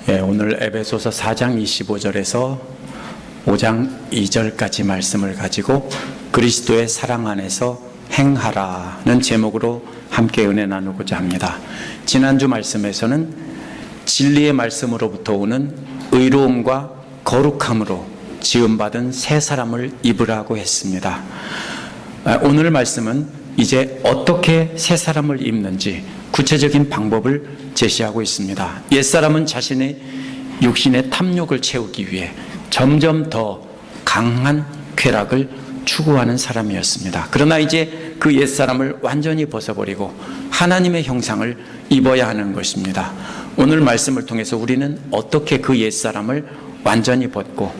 오늘 에베소서 4장 25절에서 5장 2절까지 말씀을 가지고 그리스도의 사랑 안에서 행하라는 제목으로 함께 은혜 나누고자 합니다. 지난주 말씀에서는 진리의 말씀으로부터 오는 의로움과 거룩함으로 지음받은 새 사람을 입으라고 했습니다. 오늘 말씀은 이제 어떻게 새 사람을 입는지 구체적인 방법을 제시하고 있습니다. 옛사람은 자신의 육신의 탐욕을 채우기 위해 점점 더 강한 쾌락을 추구하는 사람이었습니다. 그러나 이제 그 옛사람을 완전히 벗어버리고 하나님의 형상을 입어야 하는 것입니다. 오늘 말씀을 통해서 우리는 어떻게 그 옛사람을 완전히 벗고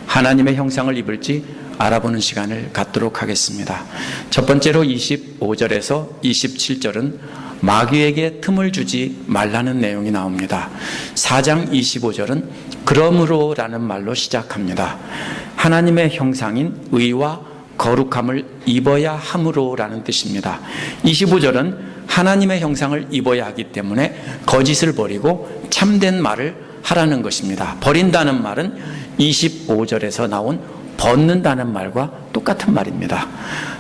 하나님의 형상을 입을지 알아보는 시간을 갖도록 하겠습니다. 첫 번째로 25절에서 27절은 마귀에게 틈을 주지 말라는 내용이 나옵니다. 4장 25절은 그러므로 라는 말로 시작합니다. 하나님의 형상인 의와 거룩함을 입어야 함으로 라는 뜻입니다. 25절은 하나님의 형상을 입어야 하기 때문에 거짓을 버리고 참된 말을 하라는 것입니다. 버린다는 말은 25절에서 나온 벗는다는 말과 똑같은 말입니다.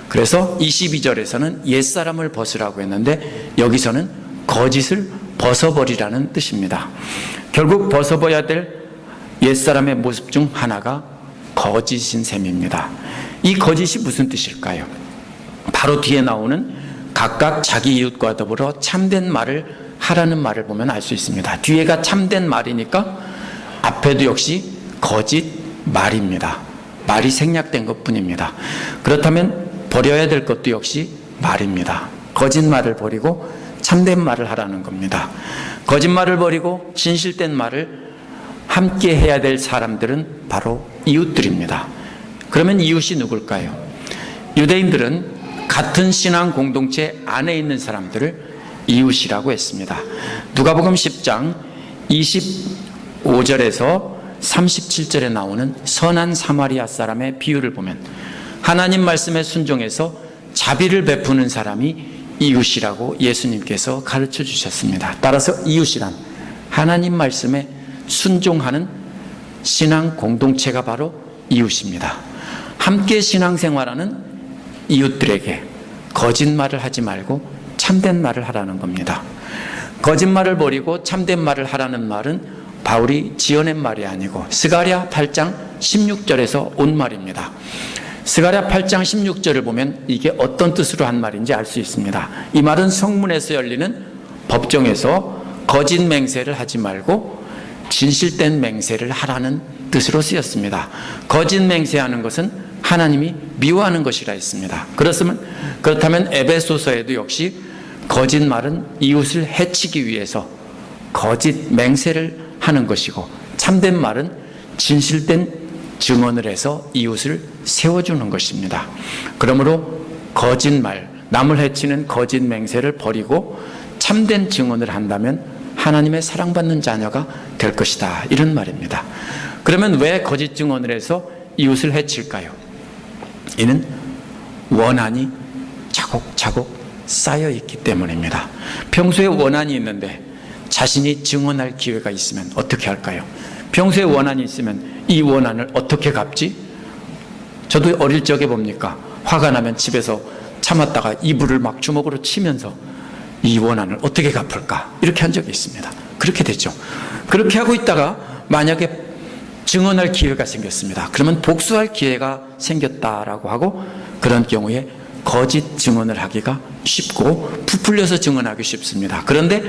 그래서 22절에서는 옛사람을 벗으라고 했는데 여기서는 거짓을 벗어버리라는 뜻입니다. 결국 벗어버려야 될 옛사람의 모습 중 하나가 거짓인 셈입니다. 이 거짓이 무슨 뜻일까요? 바로 뒤에 나오는 각각 자기 이웃과 더불어 참된 말을 하라는 말을 보면 알 수 있습니다. 뒤에가 참된 말이니까 앞에도 역시 거짓 말입니다. 말이 생략된 것뿐입니다. 그렇다면 버려야 될 것도 역시 말입니다. 거짓말을 버리고 참된 말을 하라는 겁니다. 거짓말을 버리고 진실된 말을 함께 해야 될 사람들은 바로 이웃들입니다. 그러면 이웃이 누굴까요? 유대인들은 같은 신앙 공동체 안에 있는 사람들을 이웃이라고 했습니다. 누가복음 10장 25절에서 37절에 나오는 선한 사마리아 사람의 비유를 보면 하나님 말씀에 순종해서 자비를 베푸는 사람이 이웃이라고 예수님께서 가르쳐 주셨습니다. 따라서 이웃이란 하나님 말씀에 순종하는 신앙 공동체가 바로 이웃입니다. 함께 신앙생활하는 이웃들에게 거짓말을 하지 말고 참된 말을 하라는 겁니다. 거짓말을 버리고 참된 말을 하라는 말은 바울이 지어낸 말이 아니고 스가랴 8장 16절에서 온 말입니다. 스가랴 8장 16절을 보면 이게 어떤 뜻으로 한 말인지 알 수 있습니다. 이 말은 성문에서 열리는 법정에서 거짓 맹세를 하지 말고 진실된 맹세를 하라는 뜻으로 쓰였습니다. 거짓 맹세하는 것은 하나님이 미워하는 것이라 했습니다. 그렇다면 에베소서에도 역시 거짓말은 이웃을 해치기 위해서 거짓 맹세를 하는 것이고 참된 말은 진실된 증언을 해서 이웃을 세워주는 것입니다. 그러므로 거짓말, 남을 해치는 거짓 맹세를 버리고 참된 증언을 한다면 하나님의 사랑받는 자녀가 될 것이다, 이런 말입니다. 그러면 왜 거짓 증언을 해서 이웃을 해칠까요? 이는 원한이 차곡차곡 쌓여 있기 때문입니다. 평소에 원한이 있는데 자신이 증언할 기회가 있으면 어떻게 할까요? 평소에 원한이 있으면 이 원한을 어떻게 갚지? 저도 어릴 적에 봅니까? 화가 나면 집에서 참았다가 이불을 막 주먹으로 치면서 이 원한을 어떻게 갚을까? 이렇게 한 적이 있습니다. 그렇게 됐죠. 그렇게 하고 있다가 만약에 증언할 기회가 생겼습니다. 그러면 복수할 기회가 생겼다라고 하고 그런 경우에 거짓 증언을 하기가 쉽고 부풀려서 증언하기 쉽습니다. 그런데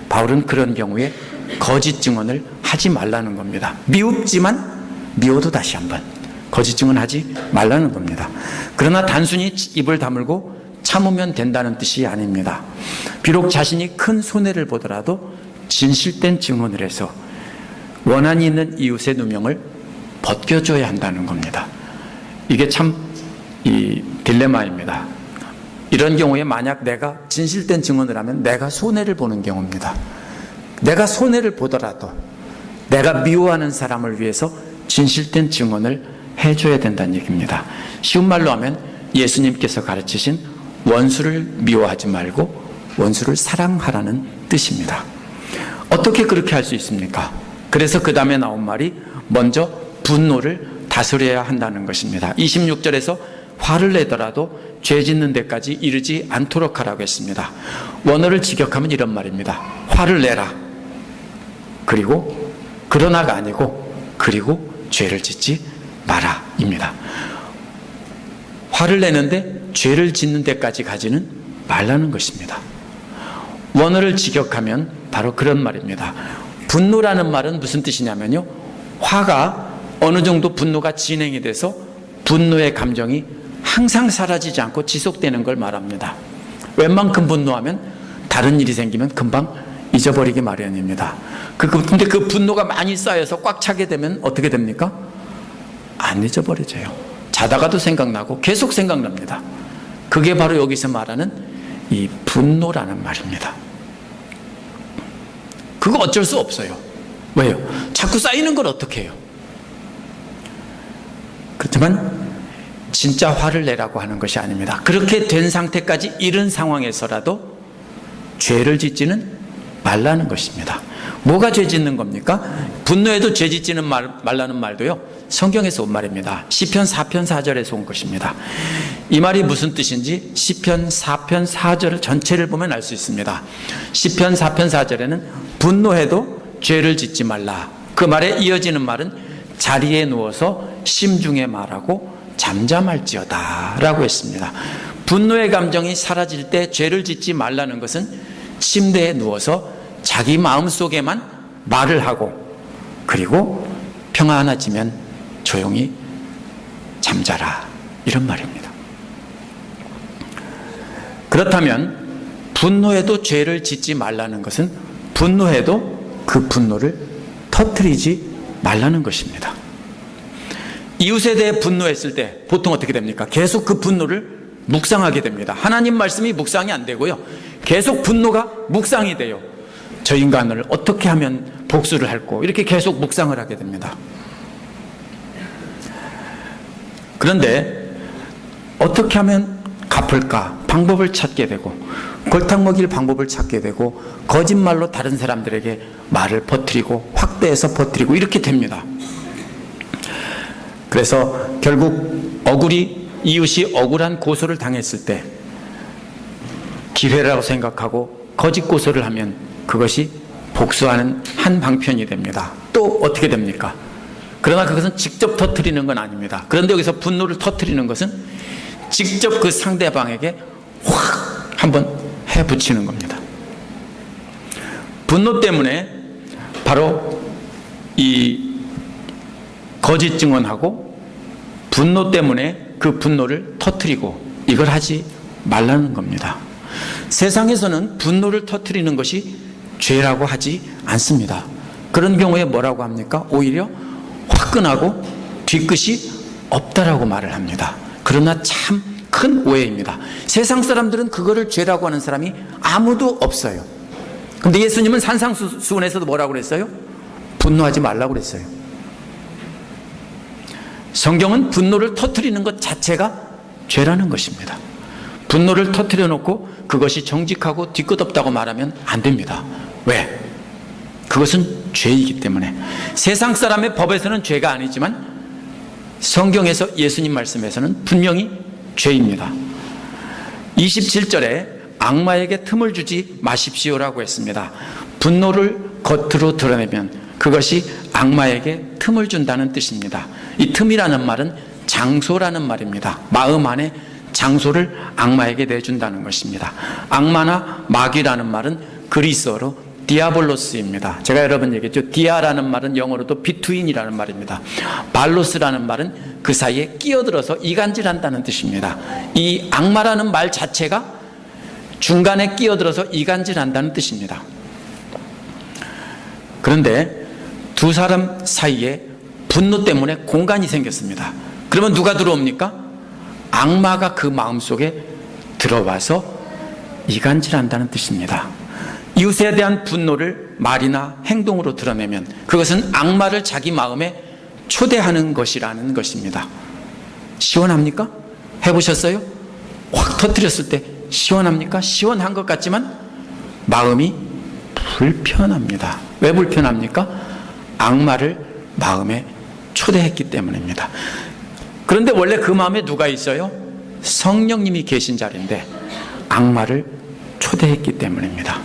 바울은 그런 경우에 거짓 증언을 하지 말라는 겁니다. 미흡지만 미워도 다시 한번 거짓 증언하지 말라는 겁니다. 그러나 단순히 입을 다물고 참으면 된다는 뜻이 아닙니다. 비록 자신이 큰 손해를 보더라도 진실된 증언을 해서 원한이 있는 이웃의 누명을 벗겨줘야 한다는 겁니다. 이게 참 딜레마입니다. 이런 경우에 만약 내가 진실된 증언을 하면 내가 손해를 보는 경우입니다. 내가 손해를 보더라도 내가 미워하는 사람을 위해서 진실된 증언을 해줘야 된다는 얘기입니다. 쉬운 말로 하면 예수님께서 가르치신 원수를 미워하지 말고 원수를 사랑하라는 뜻입니다. 어떻게 그렇게 할 수 있습니까? 그래서 그 다음에 나온 말이 먼저 분노를 다스려야 한다는 것입니다. 26절에서 화를 내더라도 죄 짓는 데까지 이르지 않도록 하라고 했습니다. 원어를 직역하면 이런 말입니다. 화를 내라. 그리고 그러나가 아니고 그리고 죄를 짓지 마라 입니다. 화를 내는데 죄를 짓는 데까지 가지는 말라는 것입니다. 원어를 직역하면 바로 그런 말입니다. 분노라는 말은 무슨 뜻이냐면요, 화가 어느 정도 분노가 진행이 돼서 분노의 감정이 항상 사라지지 않고 지속되는 걸 말합니다. 웬만큼 분노하면 다른 일이 생기면 금방 잊어버리기 마련입니다. 근데 그 분노가 많이 쌓여서 꽉 차게 되면 어떻게 됩니까? 안 잊어버려져요. 자다가도 생각나고 계속 생각납니다. 그게 바로 여기서 말하는 이 분노라는 말입니다. 그거 어쩔 수 없어요. 왜요? 자꾸 쌓이는 걸 어떻게 해요? 그렇지만 진짜 화를 내라고 하는 것이 아닙니다. 그렇게 된 상태까지 이른 상황에서라도 죄를 짓지는 말라는 것입니다. 뭐가 죄 짓는 겁니까? 분노에도 죄 짓지는 말라는 말도요, 성경에서 온 말입니다. 시편 4편 4절에서 온 것입니다. 이 말이 무슨 뜻인지 시편 4편 4절 전체를 보면 알 수 있습니다. 시편 4편 4절에는 분노해도 죄를 짓지 말라, 그 말에 이어지는 말은 자리에 누워서 심중에 말하고 잠잠할지어다 라고 했습니다. 분노의 감정이 사라질 때 죄를 짓지 말라는 것은 침대에 누워서 자기 마음속에만 말을 하고 그리고 평안해지면 조용히 잠자라, 이런 말입니다. 그렇다면 분노해도 죄를 짓지 말라는 것은 분노해도 그 분노를 터뜨리지 말라는 것입니다. 이웃에 대해 분노했을 때 보통 어떻게 됩니까? 계속 그 분노를 묵상하게 됩니다. 하나님 말씀이 묵상이 안 되고요, 계속 분노가 묵상이 돼요. 저 인간을 어떻게 하면 복수를 할고, 이렇게 계속 묵상을 하게 됩니다. 그런데 어떻게 하면 갚을까 방법을 찾게 되고, 골탕 먹일 방법을 찾게 되고, 거짓말로 다른 사람들에게 말을 퍼뜨리고 확대해서 퍼뜨리고 이렇게 됩니다. 그래서 결국 이웃이 억울한 고소를 당했을 때 기회라고 생각하고 거짓 고소를 하면 그것이 복수하는 한 방편이 됩니다. 또 어떻게 됩니까? 그러나 그것은 직접 터뜨리는 건 아닙니다. 그런데 여기서 분노를 터뜨리는 것은 직접 그 상대방에게 확 한번 해붙이는 겁니다. 분노 때문에 바로 이 거짓 증언하고 분노 때문에 그 분노를 터뜨리고 이걸 하지 말라는 겁니다. 세상에서는 분노를 터뜨리는 것이 죄라고 하지 않습니다. 그런 경우에 뭐라고 합니까? 오히려 화끈하고 뒤끝이 없다라고 말을 합니다. 그러나 참 큰 오해입니다. 세상 사람들은 그거를 죄라고 하는 사람이 아무도 없어요. 근데 예수님은 산상수훈에서도 뭐라고 그랬어요? 분노하지 말라고 그랬어요. 성경은 분노를 터뜨리는 것 자체가 죄라는 것입니다. 분노를 터뜨려 놓고 그것이 정직하고 뒤끝없다고 말하면 안 됩니다. 왜? 그것은 죄이기 때문에. 세상 사람의 법에서는 죄가 아니지만 성경에서, 예수님 말씀에서는 분명히 죄입니다. 27절에 악마에게 틈을 주지 마십시오라고 했습니다. 분노를 겉으로 드러내면 그것이 악마에게 틈을 준다는 뜻입니다. 이 틈이라는 말은 장소라는 말입니다. 마음 안에 장소를 악마에게 내준다는 것입니다. 악마나 마귀라는 말은 그리스어로 디아볼로스입니다. 제가 여러 번 얘기했죠. 디아라는 말은 영어로도 비트윈이라는 말입니다. 발로스라는 말은 그 사이에 끼어들어서 이간질한다는 뜻입니다. 이 악마라는 말 자체가 중간에 끼어들어서 이간질한다는 뜻입니다. 그런데 두 사람 사이에 분노 때문에 공간이 생겼습니다. 그러면 누가 들어옵니까? 악마가 그 마음속에 들어와서 이간질한다는 뜻입니다. 이웃에 대한 분노를 말이나 행동으로 드러내면 그것은 악마를 자기 마음에 초대하는 것이라는 것입니다. 시원합니까? 해보셨어요? 확 터뜨렸을 때 시원합니까? 시원한 것 같지만 마음이 불편합니다. 왜 불편합니까? 악마를 마음에 초대했기 때문입니다. 그런데 원래 그 마음에 누가 있어요? 성령님이 계신 자리인데 악마를 초대했기 때문입니다.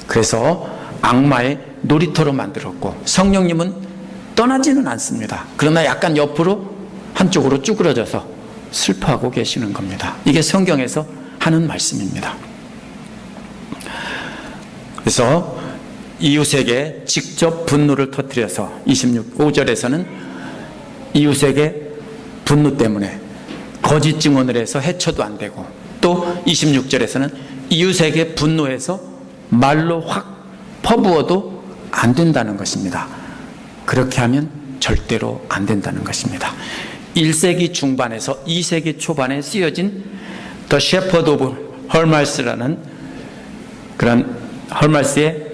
그래서 악마의 놀이터로 만들었고 성령님은 떠나지는 않습니다. 그러나 약간 옆으로 한쪽으로 쭈그러져서 슬퍼하고 계시는 겁니다. 이게 성경에서 하는 말씀입니다. 그래서 이웃에게 직접 분노를 터뜨려서 5절에서는 이웃에게 분노 때문에 거짓 증언을 해서 해쳐도 안 되고, 또 26절에서는 이웃에게 분노해서 말로 확 퍼부어도 안 된다는 것입니다. 그렇게 하면 절대로 안 된다는 것입니다. 1세기 중반에서 2세기 초반에 쓰여진 The Shepherd of Hermas라는 그런 헐말스의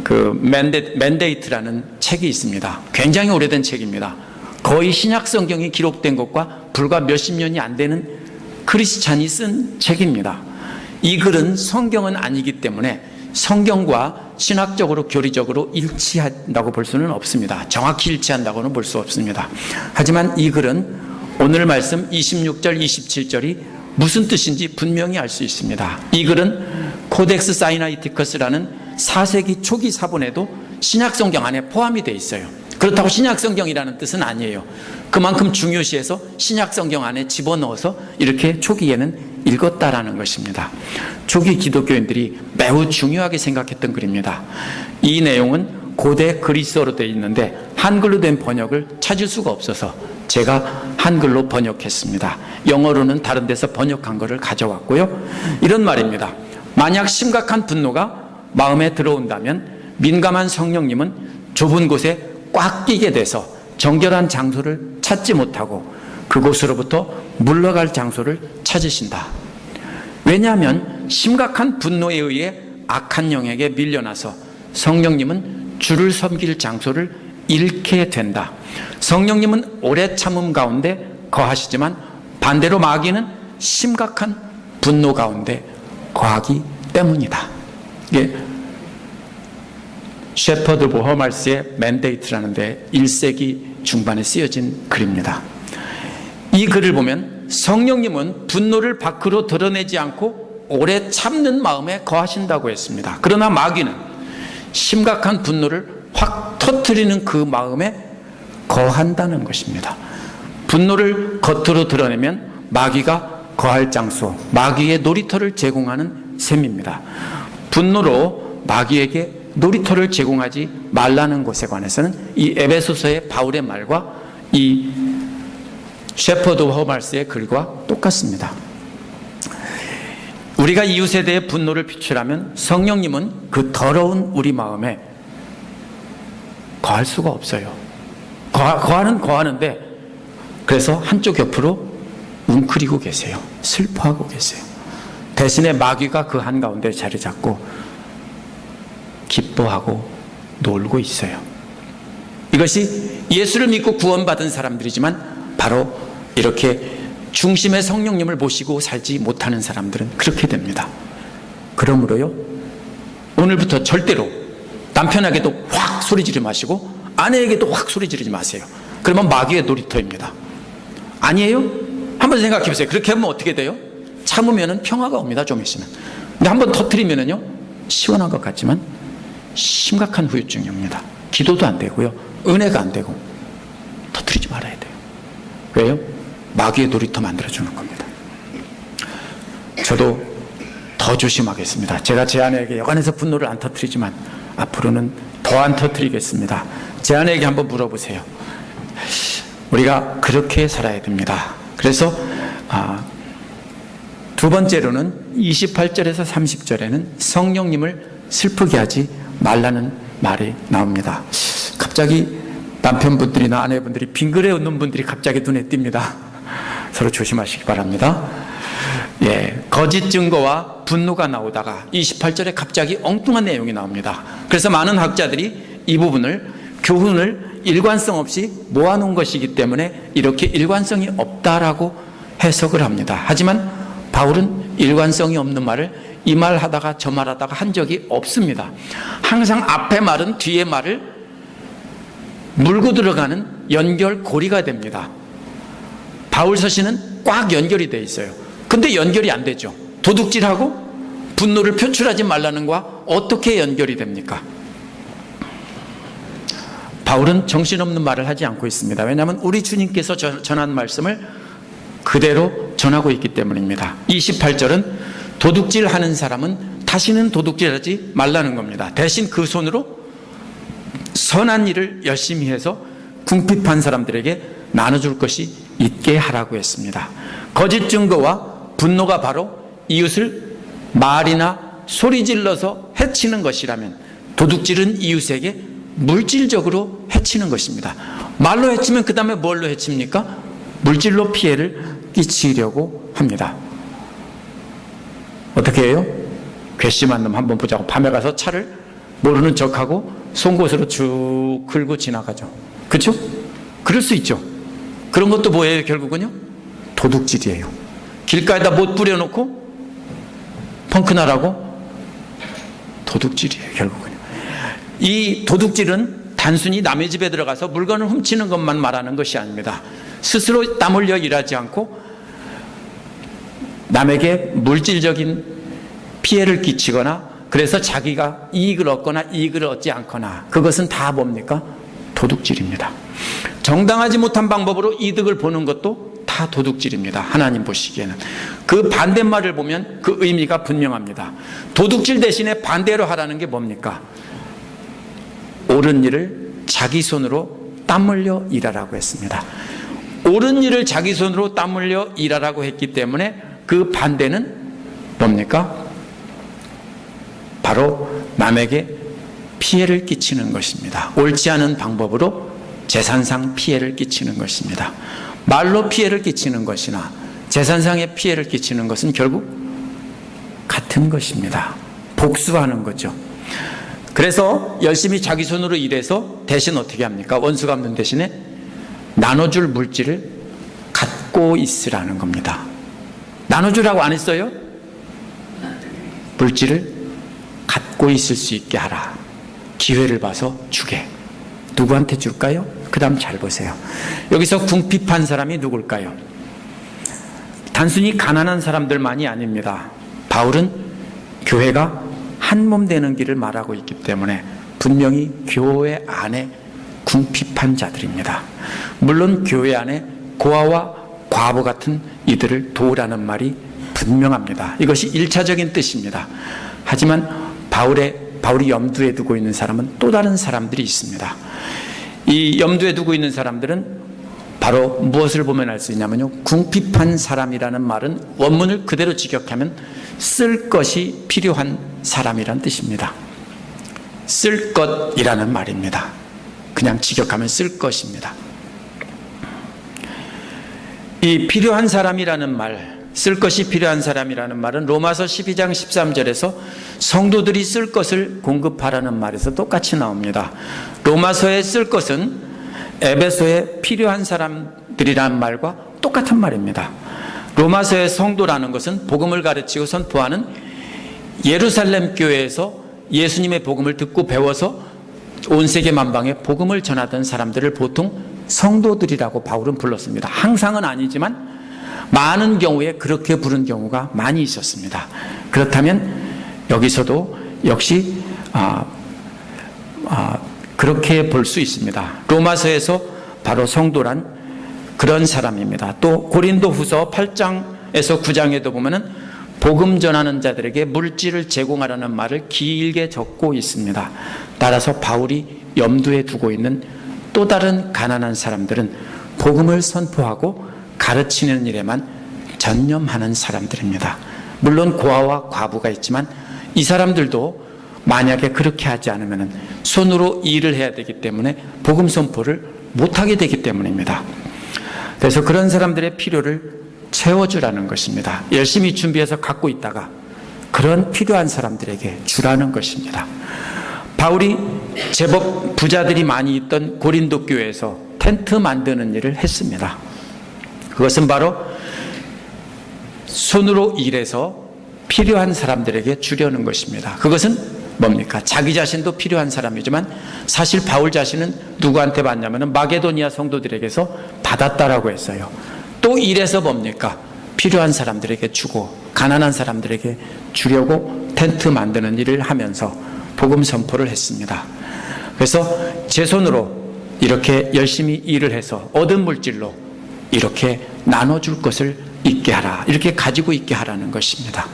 그 맨데이트라는 책이 있습니다. 굉장히 오래된 책입니다. 거의 신약 성경이 기록된 것과 불과 몇십 년이 안 되는 크리스찬이 쓴 책입니다. 이 글은 성경은 아니기 때문에 성경과 신학적으로 교리적으로 일치한다고 볼 수는 없습니다. 정확히 일치한다고는 볼 수 없습니다. 하지만 이 글은 오늘 말씀 26절 27절이 무슨 뜻인지 분명히 알 수 있습니다. 이 글은 코덱스 사이나이티커스라는 4세기 초기 사본에도 신약성경 안에 포함이 되어 있어요. 그렇다고 신약성경이라는 뜻은 아니에요. 그만큼 중요시해서 신약성경 안에 집어넣어서 이렇게 초기에는 읽었다라는 것입니다. 초기 기독교인들이 매우 중요하게 생각했던 글입니다. 이 내용은 고대 그리스어로 되어 있는데 한글로 된 번역을 찾을 수가 없어서 제가 한글로 번역했습니다. 영어로는 다른 데서 번역한 것을 가져왔고요. 이런 말입니다. 만약 심각한 분노가 마음에 들어온다면 민감한 성령님은 좁은 곳에 꽉 끼게 돼서 정결한 장소를 찾지 못하고 그곳으로부터 물러갈 장소를 찾으신다. 왜냐하면 심각한 분노에 의해 악한 영에게 밀려나서 성령님은 주를 섬길 장소를 잃게 된다. 성령님은 오래 참음 가운데 거하시지만 반대로 마귀는 심각한 분노 가운데 거하기 때문이다. 이게 셰퍼드 보허말스의 맨데이트라는 데 1세기 중반에 쓰여진 글입니다. 이 글을 보면 성령님은 분노를 밖으로 드러내지 않고 오래 참는 마음에 거하신다고 했습니다. 그러나 마귀는 심각한 분노를 확 터뜨리는 그 마음에 거한다는 것입니다. 분노를 겉으로 드러내면 마귀가 거할 장소, 마귀의 놀이터를 제공하는 셈입니다. 분노로 마귀에게 놀이터를 제공하지 말라는 것에 관해서는 이 에베소서의 바울의 말과 이 셰퍼드 허말스의 글과 똑같습니다. 우리가 이웃에 대해 분노를 표출하면 성령님은 그 더러운 우리 마음에 거할 수가 없어요. 거하는데 그래서 한쪽 옆으로 웅크리고 계세요. 슬퍼하고 계세요. 대신에 마귀가 그 한가운데 자리 잡고 기뻐하고 놀고 있어요. 이것이 예수를 믿고 구원받은 사람들이지만 바로 이렇게 중심의 성령님을 모시고 살지 못하는 사람들은 그렇게 됩니다. 그러므로요, 오늘부터 절대로 남편에게도 확 소리 지르지 마시고 아내에게도 확 소리 지르지 마세요. 그러면 마귀의 놀이터입니다. 아니에요? 한번 생각해 보세요. 그렇게 하면 어떻게 돼요? 참으면 평화가 옵니다. 좀 있으면. 근데 한번 터뜨리면요, 시원한 것 같지만 심각한 후유증이 옵니다. 기도도 안 되고요, 은혜가 안 되고. 터뜨리지 말아야 돼요. 왜요? 마귀의 놀이터 만들어주는 겁니다. 저도 더 조심하겠습니다. 제가 제 아내에게 여간해서 분노를 안 터뜨리지만 앞으로는 더 안 터뜨리겠습니다. 제 아내에게 한번 물어보세요. 우리가 그렇게 살아야 됩니다. 그래서 두 번째로는 28절에서 30절에는 성령님을 슬프게 하지 말라는 말이 나옵니다. 갑자기 남편분들이나 아내분들이 빙그레 웃는 분들이 갑자기 눈에 띕니다. 서로 조심하시기 바랍니다. 예, 거짓 증거와 분노가 나오다가 28절에 갑자기 엉뚱한 내용이 나옵니다. 그래서 많은 학자들이 이 부분을 교훈을 일관성 없이 모아놓은 것이기 때문에 이렇게 일관성이 없다라고 해석을 합니다. 하지만 바울은 일관성이 없는 말을 이 말 하다가 저 말 하다가 한 적이 없습니다. 항상 앞에 말은 뒤에 말을 물고 들어가는 연결고리가 됩니다. 바울 서신은 꽉 연결이 되어 있어요. 근데 연결이 안 되죠. 도둑질하고 분노를 표출하지 말라는 것과 어떻게 연결이 됩니까? 바울은 정신없는 말을 하지 않고 있습니다. 왜냐하면 우리 주님께서 전한 말씀을 그대로 전하고 있기 때문입니다. 28절은 도둑질하는 사람은 다시는 도둑질하지 말라는 겁니다. 대신 그 손으로 선한 일을 열심히 해서 궁핍한 사람들에게 나눠줄 것이 있게 하라고 했습니다. 거짓 증거와 분노가 바로 이웃을 말이나 소리 질러서 해치는 것이라면 도둑질은 이웃에게 물질적으로 해치는 것입니다. 말로 해치면 그 다음에 뭘로 해칩니까? 물질로 피해를 끼치려고 합니다. 어떻게 해요? 괘씸한 놈 한번 보자고 밤에 가서 차를 모르는 척하고 송곳으로 쭉 긁고 지나가죠. 그렇죠? 그럴 수 있죠. 그런 것도 뭐예요? 결국은요? 도둑질이에요. 길가에다 못 뿌려놓고 펑크나라고 도둑질이에요. 결국은요. 이 도둑질은 단순히 남의 집에 들어가서 물건을 훔치는 것만 말하는 것이 아닙니다. 스스로 땀 흘려 일하지 않고 남에게 물질적인 피해를 끼치거나 그래서 자기가 이익을 얻거나 이익을 얻지 않거나 그것은 다 뭡니까? 도둑질입니다. 정당하지 못한 방법으로 이득을 보는 것도 다 도둑질입니다. 하나님 보시기에는. 그 반대말을 보면 그 의미가 분명합니다. 도둑질 대신에 반대로 하라는 게 뭡니까? 옳은 일을 자기 손으로 땀 흘려 일하라고 했습니다. 옳은 일을 자기 손으로 땀 흘려 일하라고 했기 때문에 그 반대는 뭡니까? 바로 남에게 피해를 끼치는 것입니다. 옳지 않은 방법으로 재산상 피해를 끼치는 것입니다. 말로 피해를 끼치는 것이나 재산상의 피해를 끼치는 것은 결국 같은 것입니다. 복수하는 거죠. 그래서 열심히 자기 손으로 일해서 대신 어떻게 합니까? 원수 갚는 대신에 나눠줄 물질을 갖고 있으라는 겁니다. 나눠주라고 안 했어요? 물질을 갖고 있을 수 있게 하라. 기회를 봐서 주게. 누구한테 줄까요? 그 다음 잘 보세요. 여기서 궁핍한 사람이 누굴까요? 단순히 가난한 사람들만이 아닙니다. 바울은 교회가 한 몸 되는 길을 말하고 있기 때문에 분명히 교회 안에 궁핍한 자들입니다. 물론 교회 안에 고아와 과부 같은 이들을 도우라는 말이 분명합니다. 이것이 1차적인 뜻입니다. 하지만 바울이 염두에 두고 있는 사람은 또 다른 사람들이 있습니다. 이 염두에 두고 있는 사람들은 바로 무엇을 보면 알 수 있냐면요. 궁핍한 사람이라는 말은 원문을 그대로 직역하면 쓸 것이 필요한 사람이란 뜻입니다. 쓸 것이라는 말입니다. 그냥 직역하면 쓸 것입니다. 이 필요한 사람이라는 말, 쓸 것이 필요한 사람이라는 말은 로마서 12장 13절에서 성도들이 쓸 것을 공급하라는 말에서 똑같이 나옵니다. 로마서에 쓸 것은 에베소에 필요한 사람들이라는 말과 똑같은 말입니다. 로마서의 성도라는 것은 복음을 가르치고 선포하는 예루살렘 교회에서 예수님의 복음을 듣고 배워서 온 세계 만방에 복음을 전하던 사람들을 보통 성도들이라고 바울은 불렀습니다. 항상은 아니지만 많은 경우에 그렇게 부른 경우가 많이 있었습니다. 그렇다면 여기서도 역시 그렇게 볼 수 있습니다. 로마서에서 바로 성도란 그런 사람입니다. 또 고린도후서 8장에서 9장에도 보면은 복음 전하는 자들에게 물질을 제공하라는 말을 길게 적고 있습니다. 따라서 바울이 염두에 두고 있는 또 다른 가난한 사람들은 복음을 선포하고 가르치는 일에만 전념하는 사람들입니다. 물론 고아와 과부가 있지만 이 사람들도 만약에 그렇게 하지 않으면 손으로 일을 해야 되기 때문에 복음 선포를 못하게 되기 때문입니다. 그래서 그런 사람들의 필요를 채워주라는 것입니다. 열심히 준비해서 갖고 있다가 그런 필요한 사람들에게 주라는 것입니다. 바울이 제법 부자들이 많이 있던 고린도 교회에서 텐트 만드는 일을 했습니다. 그것은 바로 손으로 일해서 필요한 사람들에게 주려는 것입니다. 그것은 뭡니까? 자기 자신도 필요한 사람이지만 사실 바울 자신은 누구한테 받냐면 마게도니아 성도들에게서 받았다라고 했어요. 또 이래서 뭡니까? 필요한 사람들에게 주고 가난한 사람들에게 주려고 텐트 만드는 일을 하면서 복음 선포를 했습니다. 그래서 제 손으로 이렇게 열심히 일을 해서 얻은 물질로 이렇게 나눠줄 것을 있게 하라, 이렇게 가지고 있게 하라는 것입니다.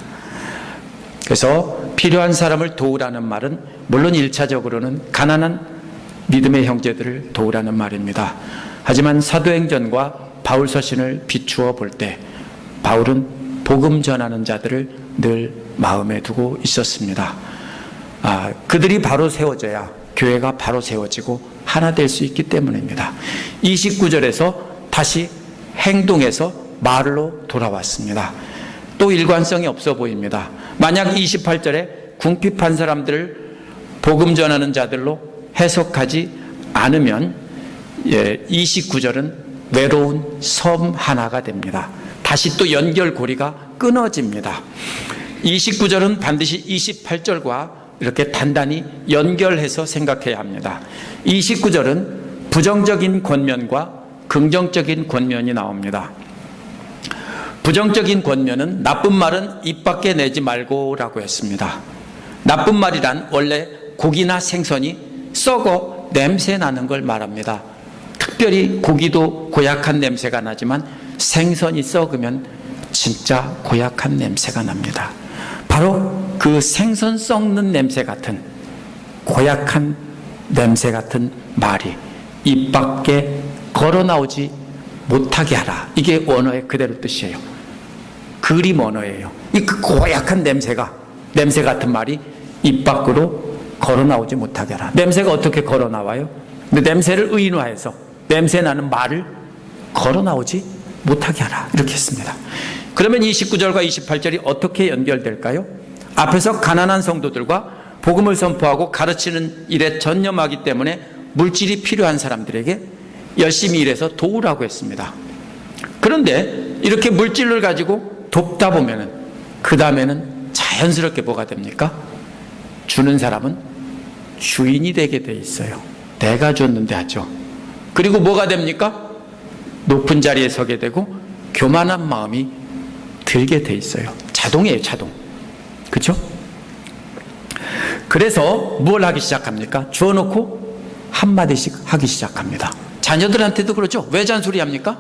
그래서 필요한 사람을 도우라는 말은 물론 1차적으로는 가난한 믿음의 형제들을 도우라는 말입니다. 하지만 사도행전과 바울 서신을 비추어 볼 때 바울은 복음 전하는 자들을 늘 마음에 두고 있었습니다. 그들이 바로 세워져야 교회가 바로 세워지고 하나 될 수 있기 때문입니다. 29절에서 다시 행동에서 말로 돌아왔습니다. 또 일관성이 없어 보입니다. 만약 28절에 궁핍한 사람들을 복음 전하는 자들로 해석하지 않으면 29절은 외로운 섬 하나가 됩니다. 다시 또 연결고리가 끊어집니다. 29절은 반드시 28절과 이렇게 단단히 연결해서 생각해야 합니다. 29절은 부정적인 권면과 긍정적인 권면이 나옵니다. 부정적인 권면은 나쁜 말은 입 밖에 내지 말고 라고 했습니다. 나쁜 말이란 원래 고기나 생선이 썩어 냄새 나는 걸 말합니다. 특별히 고기도 고약한 냄새가 나지만 생선이 썩으면 진짜 고약한 냄새가 납니다. 바로 그 생선 썩는 냄새 같은 고약한 냄새 같은 말이 입 밖에 걸어 나오지 못하게 하라. 이게 원어의 그대로 뜻이에요. 그림 언어예요. 이 그 고약한 냄새 같은 말이 입 밖으로 걸어 나오지 못하게 하라. 냄새가 어떻게 걸어 나와요? 근데 냄새를 의인화해서 냄새 나는 말을 걸어 나오지 못하게 하라. 이렇게 했습니다. 그러면 29절과 28절이 어떻게 연결될까요? 앞에서 가난한 성도들과 복음을 선포하고 가르치는 일에 전념하기 때문에 물질이 필요한 사람들에게 열심히 일해서 도우라고 했습니다. 그런데 이렇게 물질을 가지고 돕다 보면은 그 다음에는 자연스럽게 뭐가 됩니까? 주는 사람은 주인이 되게 돼 있어요. 내가 줬는데 하죠. 그리고 뭐가 됩니까? 높은 자리에 서게 되고 교만한 마음이 들게 돼 있어요. 자동이에요, 자동. 그렇죠? 그래서 뭘 하기 시작합니까? 주어놓고 한마디씩 하기 시작합니다. 자녀들한테도 그렇죠. 왜 잔소리합니까?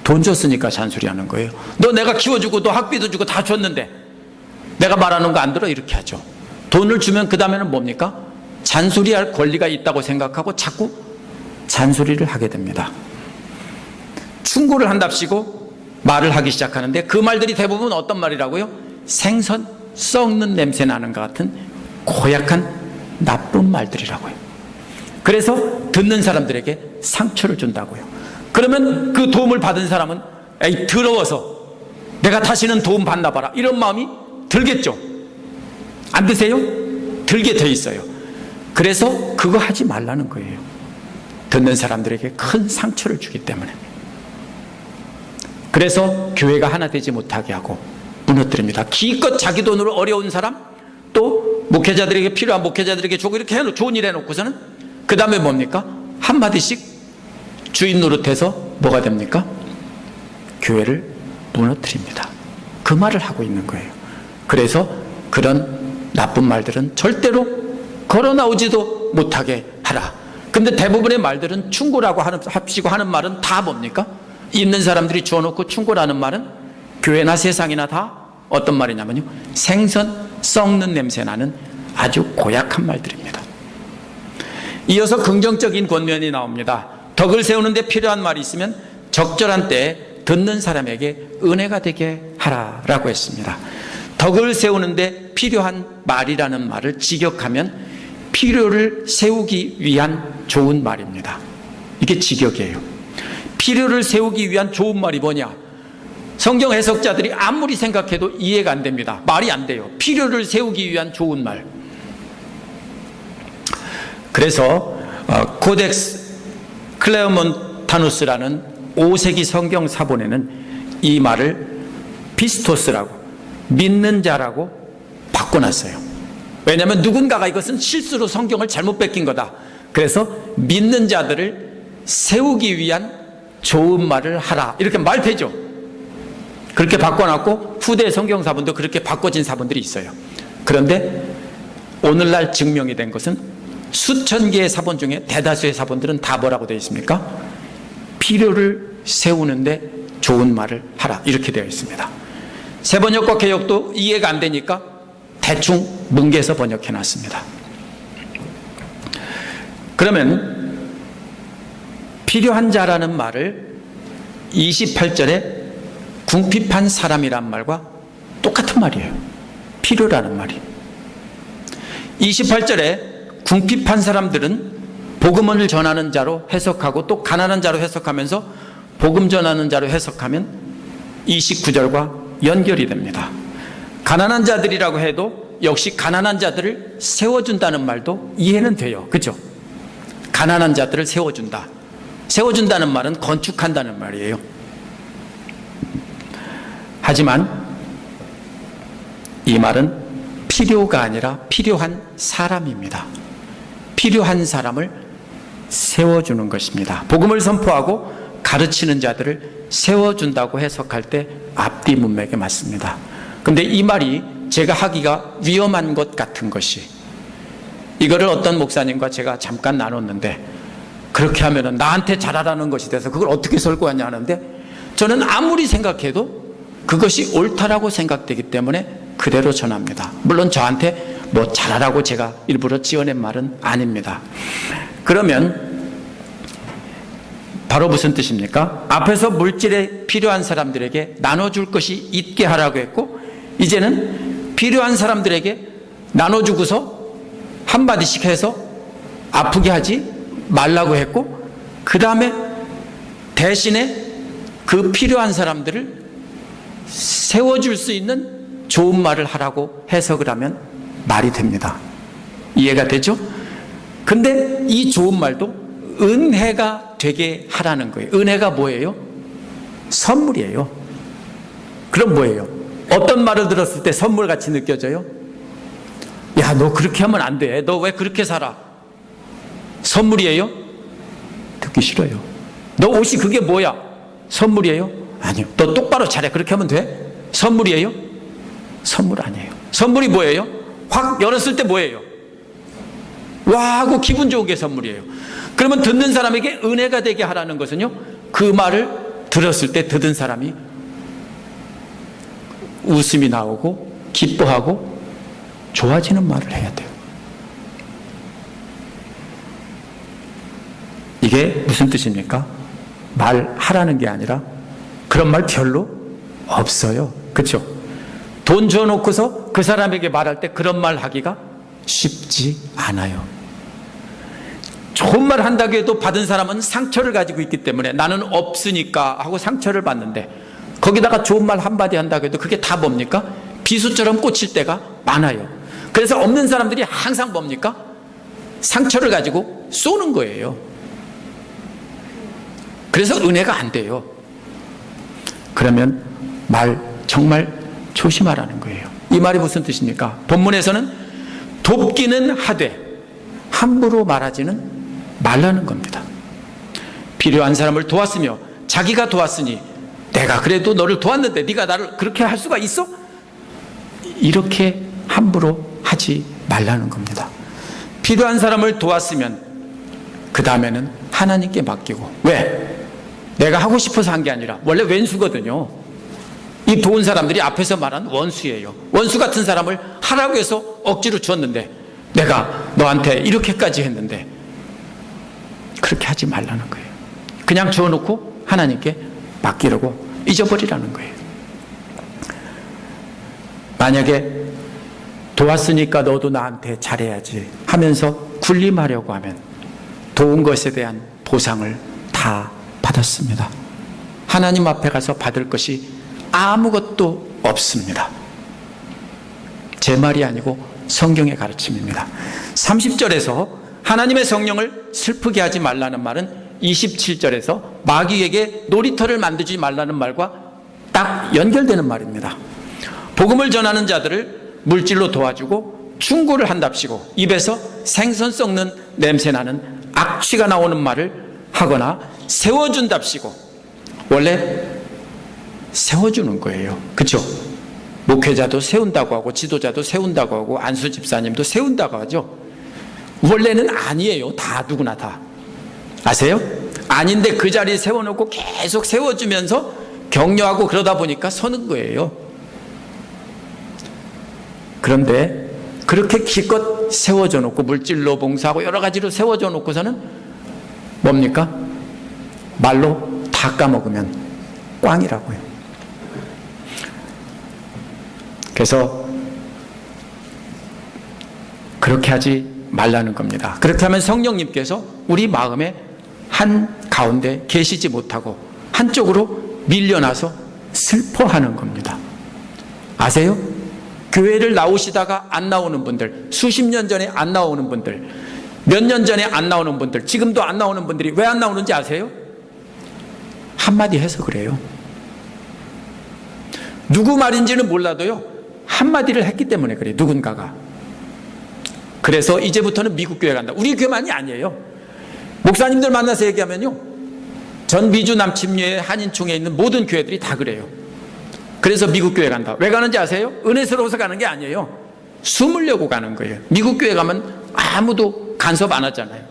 돈 줬으니까 잔소리하는 거예요. 너 내가 키워주고 너 학비도 주고 다 줬는데 내가 말하는 거 안 들어? 이렇게 하죠. 돈을 주면 그 다음에는 뭡니까? 잔소리할 권리가 있다고 생각하고 자꾸 잔소리를 하게 됩니다. 충고를 한답시고 말을 하기 시작하는데 그 말들이 대부분 어떤 말이라고요? 생선 썩는 냄새 나는 것 같은 고약한 나쁜 말들이라고요. 그래서 듣는 사람들에게 상처를 준다고요. 그러면 그 도움을 받은 사람은 에이 더러워서 내가 다시는 도움 받나 봐라 이런 마음이 들겠죠. 안 드세요? 들게 돼 있어요. 그래서 그거 하지 말라는 거예요. 듣는 사람들에게 큰 상처를 주기 때문에. 그래서 교회가 하나 되지 못하게 하고 무너뜨립니다. 기껏 자기 돈으로 어려운 사람, 또 목회자들에게 필요한 목회자들에게 주고 이렇게 좋은 일 해놓고서는 그 다음에 뭡니까? 한마디씩 주인 노릇해서 뭐가 됩니까? 교회를 무너뜨립니다. 그 말을 하고 있는 거예요. 그래서 그런 나쁜 말들은 절대로 걸어 나오지도 못하게 하라. 근데 대부분의 말들은 충고라고 합시고 하는 말은 다 뭡니까? 있는 사람들이 주어놓고 충고라는 말은 교회나 세상이나 다 어떤 말이냐면요, 생선 썩는 냄새 나는 아주 고약한 말들입니다. 이어서 긍정적인 권면이 나옵니다. 덕을 세우는데 필요한 말이 있으면 적절한 때에 듣는 사람에게 은혜가 되게 하라라고 했습니다. 덕을 세우는데 필요한 말이라는 말을 직역하면 필요를 세우기 위한 좋은 말입니다. 이게 직역이에요. 필요를 세우기 위한 좋은 말이 뭐냐? 성경 해석자들이 아무리 생각해도 이해가 안 됩니다. 말이 안 돼요. 필요를 세우기 위한 좋은 말. 그래서 코덱스 클레어몬타누스라는 5세기 성경 사본에는 이 말을 피스토스라고, 믿는 자라고 바꿔놨어요. 왜냐하면 누군가가 이것은 실수로 성경을 잘못 베낀 거다. 그래서 믿는 자들을 세우기 위한 좋은 말을 하라, 이렇게 말되죠. 그렇게 바꿔놨고 후대 성경사본도 그렇게 바꿔진 사본들이 있어요. 그런데 오늘날 증명이 된 것은 수천 개의 사본 중에 대다수의 사본들은 다 뭐라고 되어 있습니까? 필요를 세우는데 좋은 말을 하라, 이렇게 되어 있습니다. 새번역과 개역도 이해가 안 되니까 대충 뭉개서 번역해 놨습니다. 그러면 필요한 자라는 말을 28절에 궁핍한 사람이란 말과 똑같은 말이에요. 필요라는 말이. 28절에 궁핍한 사람들은 복음을 전하는 자로 해석하고 또 가난한 자로 해석하면서 복음 전하는 자로 해석하면 29절과 연결이 됩니다. 가난한 자들이라고 해도 역시 가난한 자들을 세워준다는 말도 이해는 돼요. 그죠? 가난한 자들을 세워준다. 세워준다는 말은 건축한다는 말이에요. 하지만 이 말은 필요가 아니라 필요한 사람입니다. 필요한 사람을 세워주는 것입니다. 복음을 선포하고 가르치는 자들을 세워준다고 해석할 때 앞뒤 문맥에 맞습니다. 그런데 이 말이 제가 하기가 위험한 것 같은 것이, 이거를 어떤 목사님과 제가 잠깐 나눴는데, 그렇게 하면은 나한테 잘하라는 것이 돼서 그걸 어떻게 설교하냐 하는데, 저는 아무리 생각해도 그것이 옳다라고 생각되기 때문에 그대로 전합니다. 물론 저한테 뭐 잘하라고 제가 일부러 지어낸 말은 아닙니다. 그러면 바로 무슨 뜻입니까? 앞에서 물질에 필요한 사람들에게 나눠줄 것이 있게 하라고 했고, 이제는 필요한 사람들에게 나눠주고서 한마디씩 해서 아프게 하지 말라고 했고, 그 다음에 대신에 그 필요한 사람들을 세워줄 수 있는 좋은 말을 하라고 해석을 하면 말이 됩니다. 이해가 되죠? 근데 이 좋은 말도 은혜가 되게 하라는 거예요. 은혜가 뭐예요? 선물이에요. 그럼 뭐예요? 어떤 말을 들었을 때 선물같이 느껴져요? 야, 너 그렇게 하면 안 돼. 너 왜 그렇게 살아? 선물이에요? 듣기 싫어요. 너 옷이 그게 뭐야? 선물이에요? 아니요. 너 똑바로 잘해. 그렇게 하면 돼? 선물이에요? 선물 아니에요. 선물이 뭐예요? 확 열었을 때 뭐예요? 와 하고 기분 좋은 게 선물이에요. 그러면 듣는 사람에게 은혜가 되게 하라는 것은요, 그 말을 들었을 때 듣는 사람이 웃음이 나오고 기뻐하고 좋아지는 말을 해야 돼요. 이게 무슨 뜻입니까? 말하라는 게 아니라 그런 말 별로 없어요. 그렇죠? 돈 줘놓고서 그 사람에게 말할 때 그런 말 하기가 쉽지 않아요. 좋은 말 한다고 해도 받은 사람은 상처를 가지고 있기 때문에 나는 없으니까 하고 상처를 받는데, 거기다가 좋은 말 한마디 한다고 해도 그게 다 뭡니까? 비수처럼 꽂힐 때가 많아요. 그래서 없는 사람들이 항상 뭡니까? 상처를 가지고 쏘는 거예요. 그래서 은혜가 안 돼요. 그러면 말 정말 조심하라는 거예요. 이 말이 무슨 뜻입니까? 본문에서는 돕기는 하되 함부로 말하지는 말라는 겁니다. 필요한 사람을 도왔으며 자기가 도왔으니 내가 그래도 너를 도왔는데 네가 나를 그렇게 할 수가 있어? 이렇게 함부로 하지 말라는 겁니다. 필요한 사람을 도왔으면 그 다음에는 하나님께 맡기고, 왜? 내가 하고 싶어서 한 게 아니라 원래 왼수거든요. 이 도운 사람들이 앞에서 말한 원수예요. 원수 같은 사람을 하라고 해서 억지로 줬는데, 내가 너한테 이렇게까지 했는데 그렇게 하지 말라는 거예요. 그냥 주워놓고 하나님께 맡기려고 잊어버리라는 거예요. 만약에 도왔으니까 너도 나한테 잘해야지 하면서 군림하려고 하면 도운 것에 대한 보상을 다 받았습니다. 하나님 앞에 가서 받을 것이 아무것도 없습니다. 제 말이 아니고 성경의 가르침입니다. 30절에서 하나님의 성령을 슬프게 하지 말라는 말은 27절에서 마귀에게 놀이터를 만들지 말라는 말과 딱 연결되는 말입니다. 복음을 전하는 자들을 물질로 도와주고 충고를 한답시고 입에서 생선 썩는 냄새나는 악취가 나오는 말을 하거나 세워준답시고, 원래 세워주는 거예요. 그렇죠? 목회자도 세운다고 하고 지도자도 세운다고 하고 안수 집사님도 세운다고 하죠. 원래는 아니에요. 다 누구나 다. 아세요? 아닌데 그 자리에 세워놓고 계속 세워주면서 격려하고 그러다 보니까 서는 거예요. 그런데 그렇게 기껏 세워줘 놓고 물질로 봉사하고 여러 가지로 세워줘 놓고서는 뭡니까? 말로 다 까먹으면 꽝이라고요. 그래서 그렇게 하지 말라는 겁니다. 그렇게 하면 성령님께서 우리 마음에 한 가운데 계시지 못하고 한쪽으로 밀려나서 슬퍼하는 겁니다. 아세요? 교회를 나오시다가 안 나오는 분들, 수십 년 전에 안 나오는 분들, 몇 년 전에 안 나오는 분들, 지금도 안 나오는 분들이 왜 안 나오는지 아세요? 한마디 해서 그래요. 누구 말인지는 몰라도요, 한마디를 했기 때문에 그래요. 누군가가. 그래서 이제부터는 미국 교회 간다. 우리 교회만이 아니에요. 목사님들 만나서 얘기하면요, 전 미주 남침류의 한인총에 있는 모든 교회들이 다 그래요. 그래서 미국 교회 간다. 왜 가는지 아세요? 은혜스러워서 가는 게 아니에요. 숨으려고 가는 거예요. 미국 교회 가면 아무도 간섭 안 하잖아요.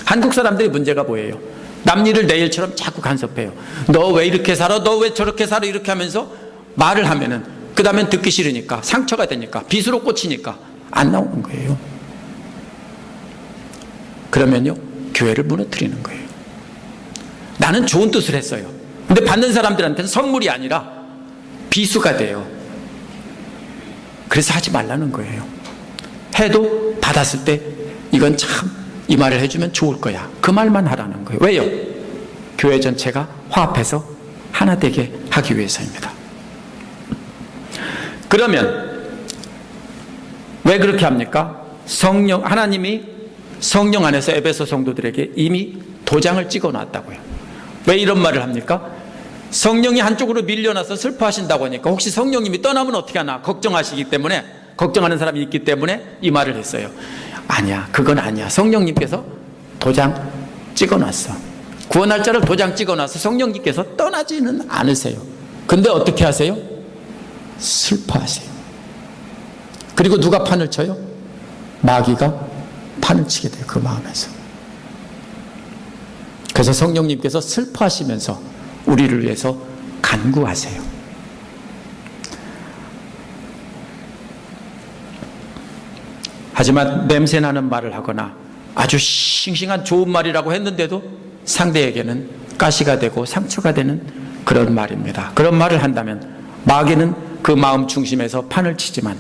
한국 사람들의 문제가 뭐예요? 남 일을 내 일처럼 자꾸 간섭해요. 너 왜 이렇게 살아? 너 왜 저렇게 살아? 이렇게 하면서 말을 하면은 그 다음엔 듣기 싫으니까, 상처가 되니까, 빗으로 꽂히니까 안 나오는 거예요. 그러면요, 교회를 무너뜨리는 거예요. 나는 좋은 뜻을 했어요. 근데 받는 사람들한테는 선물이 아니라 비수가 돼요. 그래서 하지 말라는 거예요. 해도 받았을 때 이건 참 이 말을 해주면 좋을 거야, 그 말만 하라는 거예요. 왜요? 교회 전체가 화합해서 하나 되게 하기 위해서입니다. 그러면 왜 그렇게 합니까? 하나님이 성령 안에서 에베소 성도들에게 이미 도장을 찍어 놨다고요. 왜 이런 말을 합니까? 성령이 한쪽으로 밀려나서 슬퍼하신다고 하니까 혹시 성령님이 떠나면 어떻게 하나 걱정하시기 때문에, 걱정하는 사람이 있기 때문에 이 말을 했어요. 아니야, 그건 아니야. 성령님께서 도장 찍어놨어. 구원날짜를 도장 찍어놔서 성령님께서 떠나지는 않으세요. 근데 어떻게 하세요? 슬퍼하세요. 그리고 누가 판을 쳐요? 마귀가 판을 치게 돼요, 그 마음에서. 그래서 성령님께서 슬퍼하시면서 우리를 위해서 간구하세요. 하지만 냄새나는 말을 하거나 아주 싱싱한 좋은 말이라고 했는데도 상대에게는 가시가 되고 상처가 되는 그런 말입니다. 그런 말을 한다면 마귀는 그 마음 중심에서 판을 치지만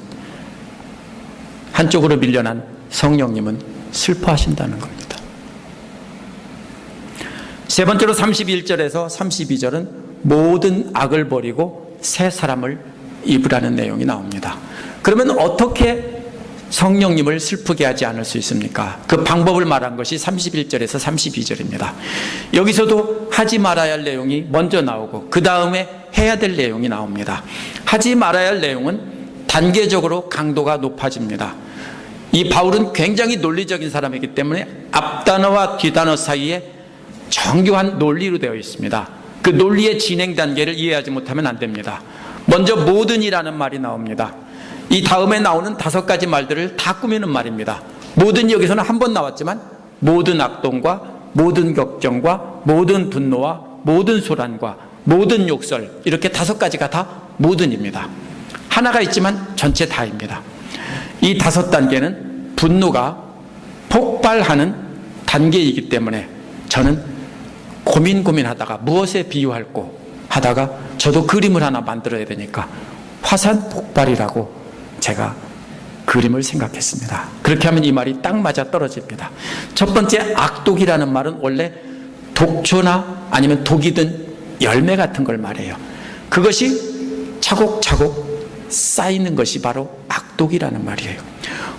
한쪽으로 밀려난 성령님은 슬퍼하신다는 겁니다. 세 번째로 31절에서 32절은 모든 악을 버리고 새 사람을 입으라는 내용이 나옵니다. 그러면 어떻게 성령님을 슬프게 하지 않을 수 있습니까? 그 방법을 말한 것이 31절에서 32절입니다. 여기서도 하지 말아야 할 내용이 먼저 나오고 그 다음에 해야 될 내용이 나옵니다. 하지 말아야 할 내용은 단계적으로 강도가 높아집니다. 이 바울은 굉장히 논리적인 사람이기 때문에 앞단어와 뒷단어 사이에 정교한 논리로 되어 있습니다. 그 논리의 진행 단계를 이해하지 못하면 안 됩니다. 먼저 모든이라는 말이 나옵니다. 이 다음에 나오는 5가지 말들을 다 꾸미는 말입니다. 모든, 여기서는 한 번 나왔지만 모든 악동과 모든 걱정과 모든 분노와 모든 소란과 모든 욕설, 이렇게 5가지가 다 모든입니다. 하나가 있지만 전체 다입니다. 이 5단계는 분노가 폭발하는 단계이기 때문에 저는 고민하다가 무엇에 비유할고 하다가 저도 그림을 하나 만들어야 되니까 화산 폭발이라고 제가 그림을 생각했습니다. 그렇게 하면 이 말이 딱 맞아 떨어집니다. 첫 번째, 악독이라는 말은 원래 독초나 아니면 독이 든 열매 같은 걸 말해요. 그것이 차곡차곡 쌓이는 것이 바로 악독이라는 말이에요.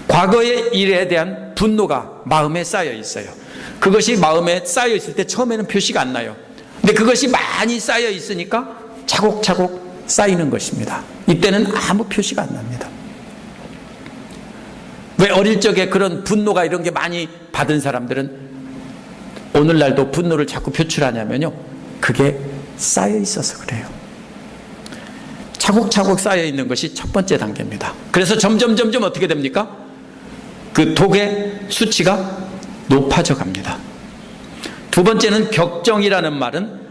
과거의 일에 대한 분노가 마음에 쌓여 있어요. 그것이 마음에 쌓여 있을 때 처음에는 표시가 안 나요. 근데 그것이 많이 쌓여 있으니까 차곡차곡 쌓이는 것입니다. 이때는 아무 표시가 안 납니다. 왜 어릴 적에 그런 분노가 이런 게 많이 받은 사람들은 오늘날도 분노를 자꾸 표출하냐면요, 그게 쌓여 있어서 그래요. 차곡차곡 쌓여 있는 것이 첫 번째 단계입니다. 그래서 점점 어떻게 됩니까? 그 독의 수치가 높아져 갑니다. 두 번째는 격정이라는 말은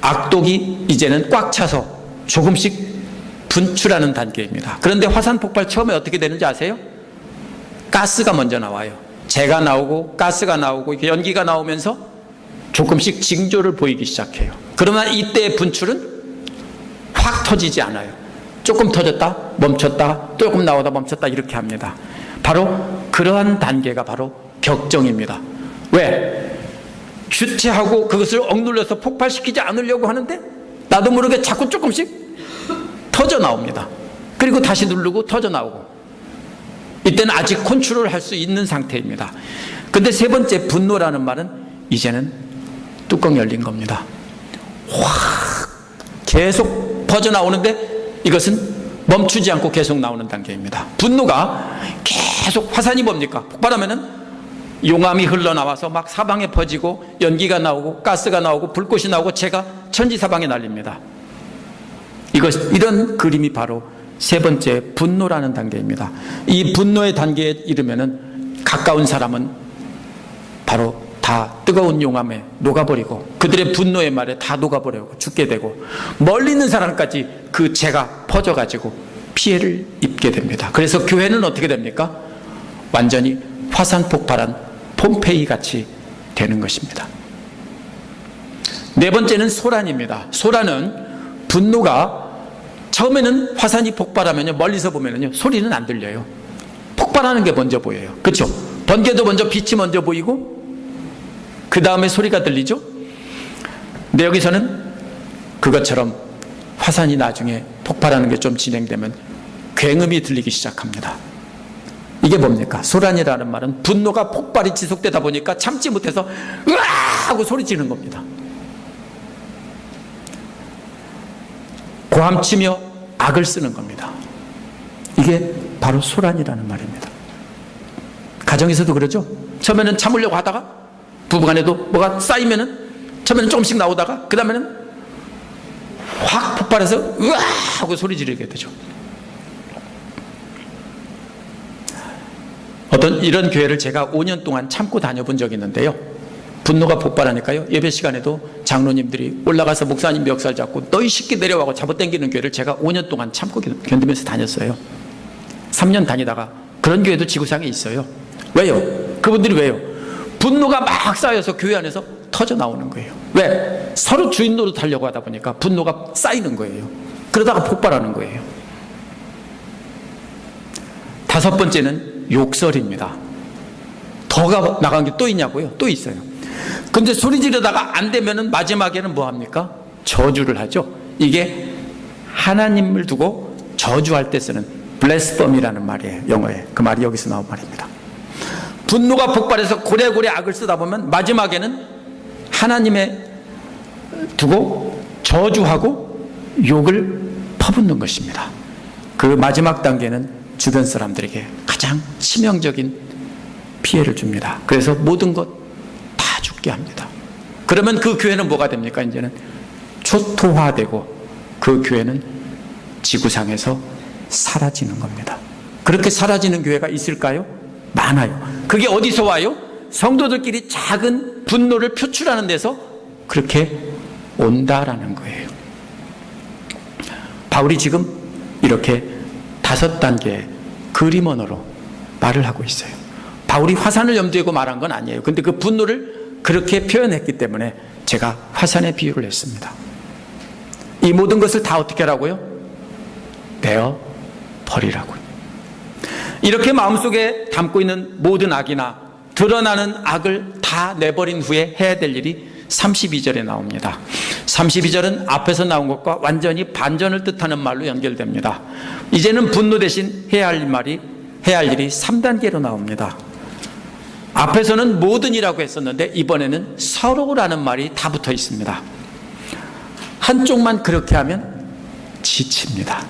악독이 이제는 꽉 차서 조금씩 분출하는 단계입니다. 그런데 화산 폭발 처음에 어떻게 되는지 아세요? 가스가 먼저 나와요. 재가 나오고 가스가 나오고 연기가 나오면서 조금씩 징조를 보이기 시작해요. 그러나 이때의 분출은 확 터지지 않아요. 조금 터졌다 멈췄다 조금 나오다 멈췄다 이렇게 합니다. 바로 그러한 단계가 바로 격정입니다. 왜? 주체하고 그것을 억눌러서 폭발시키지 않으려고 하는데 나도 모르게 자꾸 조금씩 터져 나옵니다. 그리고 다시 누르고 터져 나오고, 이때는 아직 컨트롤을 할 수 있는 상태입니다. 근데 세 번째 분노라는 말은 이제는 뚜껑 열린 겁니다. 확 계속 퍼져 나오는데 이것은 멈추지 않고 계속 나오는 단계입니다. 분노가 계속, 화산이 뭡니까? 폭발하면은 용암이 흘러나와서 막 사방에 퍼지고 연기가 나오고 가스가 나오고 불꽃이 나오고 재가 천지사방에 날립니다. 이런 그림이 바로 세 번째 분노라는 단계입니다. 이 분노의 단계에 이르면은 가까운 사람은 바로 다 뜨거운 용암에 녹아버리고 그들의 분노의 말에 다 녹아버리고 죽게 되고, 멀리 있는 사람까지 그 재가 퍼져가지고 피해를 입게 됩니다. 그래서 교회는 어떻게 됩니까? 완전히 화산 폭발한 폼페이 같이 되는 것입니다. 네 번째는 소란입니다. 소란은 분노가 처음에는 화산이 폭발하면요, 멀리서 보면요 소리는 안 들려요. 폭발하는 게 먼저 보여요. 그렇죠? 번개도 먼저 빛이 먼저 보이고 그 다음에 소리가 들리죠. 근데 여기서는 그것처럼 화산이 나중에 폭발하는 게 좀 진행되면 굉음이 들리기 시작합니다. 이게 뭡니까? 소란이라는 말은 분노가 폭발이 지속되다 보니까 참지 못해서 으아 하고 소리치는 겁니다. 고함치며 악을 쓰는 겁니다. 이게 바로 소란이라는 말입니다. 가정에서도 그러죠. 처음에는 참으려고 하다가 부부간에도 뭐가 쌓이면은 처음에는 조금씩 나오다가 그 다음에는 확 폭발해서 으아 하고 소리 지르게 되죠. 어떤 이런 교회를 제가 5년 동안 참고 다녀본 적이 있는데요, 분노가 폭발하니까요, 예배 시간에도 장로님들이 올라가서 목사님 멱살 잡고 너희 쉽게 내려와고 잡아당기는 교회를 제가 5년 동안 참고 견디면서 다녔어요. 3년 다니다가 그런 교회도 지구상에 있어요. 왜요? 그분들이 왜요? 분노가 막 쌓여서 교회 안에서 터져 나오는 거예요. 왜? 서로 주인 노릇하려고 하다 보니까 분노가 쌓이는 거예요. 그러다가 폭발하는 거예요. 다섯 번째는 욕설입니다. 더 나간 게 또 있냐고요? 또 있어요. 근데 소리 지르다가 안 되면은 마지막에는 뭐 합니까? 저주를 하죠. 이게 하나님을 두고 저주할 때 쓰는 블래스펌이라는 말이에요. 영어에. 그 말이 여기서 나온 말입니다. 분노가 폭발해서 고래고래 악을 쓰다 보면 마지막에는 하나님에 두고 저주하고 욕을 퍼붓는 것입니다. 그 마지막 단계는 주변 사람들에게 가장 치명적인 피해를 줍니다. 그래서 모든 것 다 죽게 합니다. 그러면 그 교회는 뭐가 됩니까? 이제는 초토화되고 그 교회는 지구상에서 사라지는 겁니다. 그렇게 사라지는 교회가 있을까요? 많아요. 그게 어디서 와요? 성도들끼리 작은 분노를 표출하는 데서 그렇게 온다라는 거예요. 바울이 지금 이렇게 5단계의 그림 언어로 말을 하고 있어요. 바울이 화산을 염두에 두고 말한 건 아니에요. 근데 그 분노를 그렇게 표현했기 때문에 제가 화산에 비유를 했습니다. 이 모든 것을 다 어떻게 하라고요? 내어 버리라고요. 이렇게 마음속에 담고 있는 모든 악이나 드러나는 악을 다 내버린 후에 해야 될 일이 32절에 나옵니다. 32절은 앞에서 나온 것과 완전히 반전을 뜻하는 말로 연결됩니다. 이제는 분노 대신 해야 할 일이 3단계로 나옵니다. 앞에서는 모든이라고 했었는데 이번에는 서로라는 말이 다 붙어 있습니다. 한쪽만 그렇게 하면 지칩니다.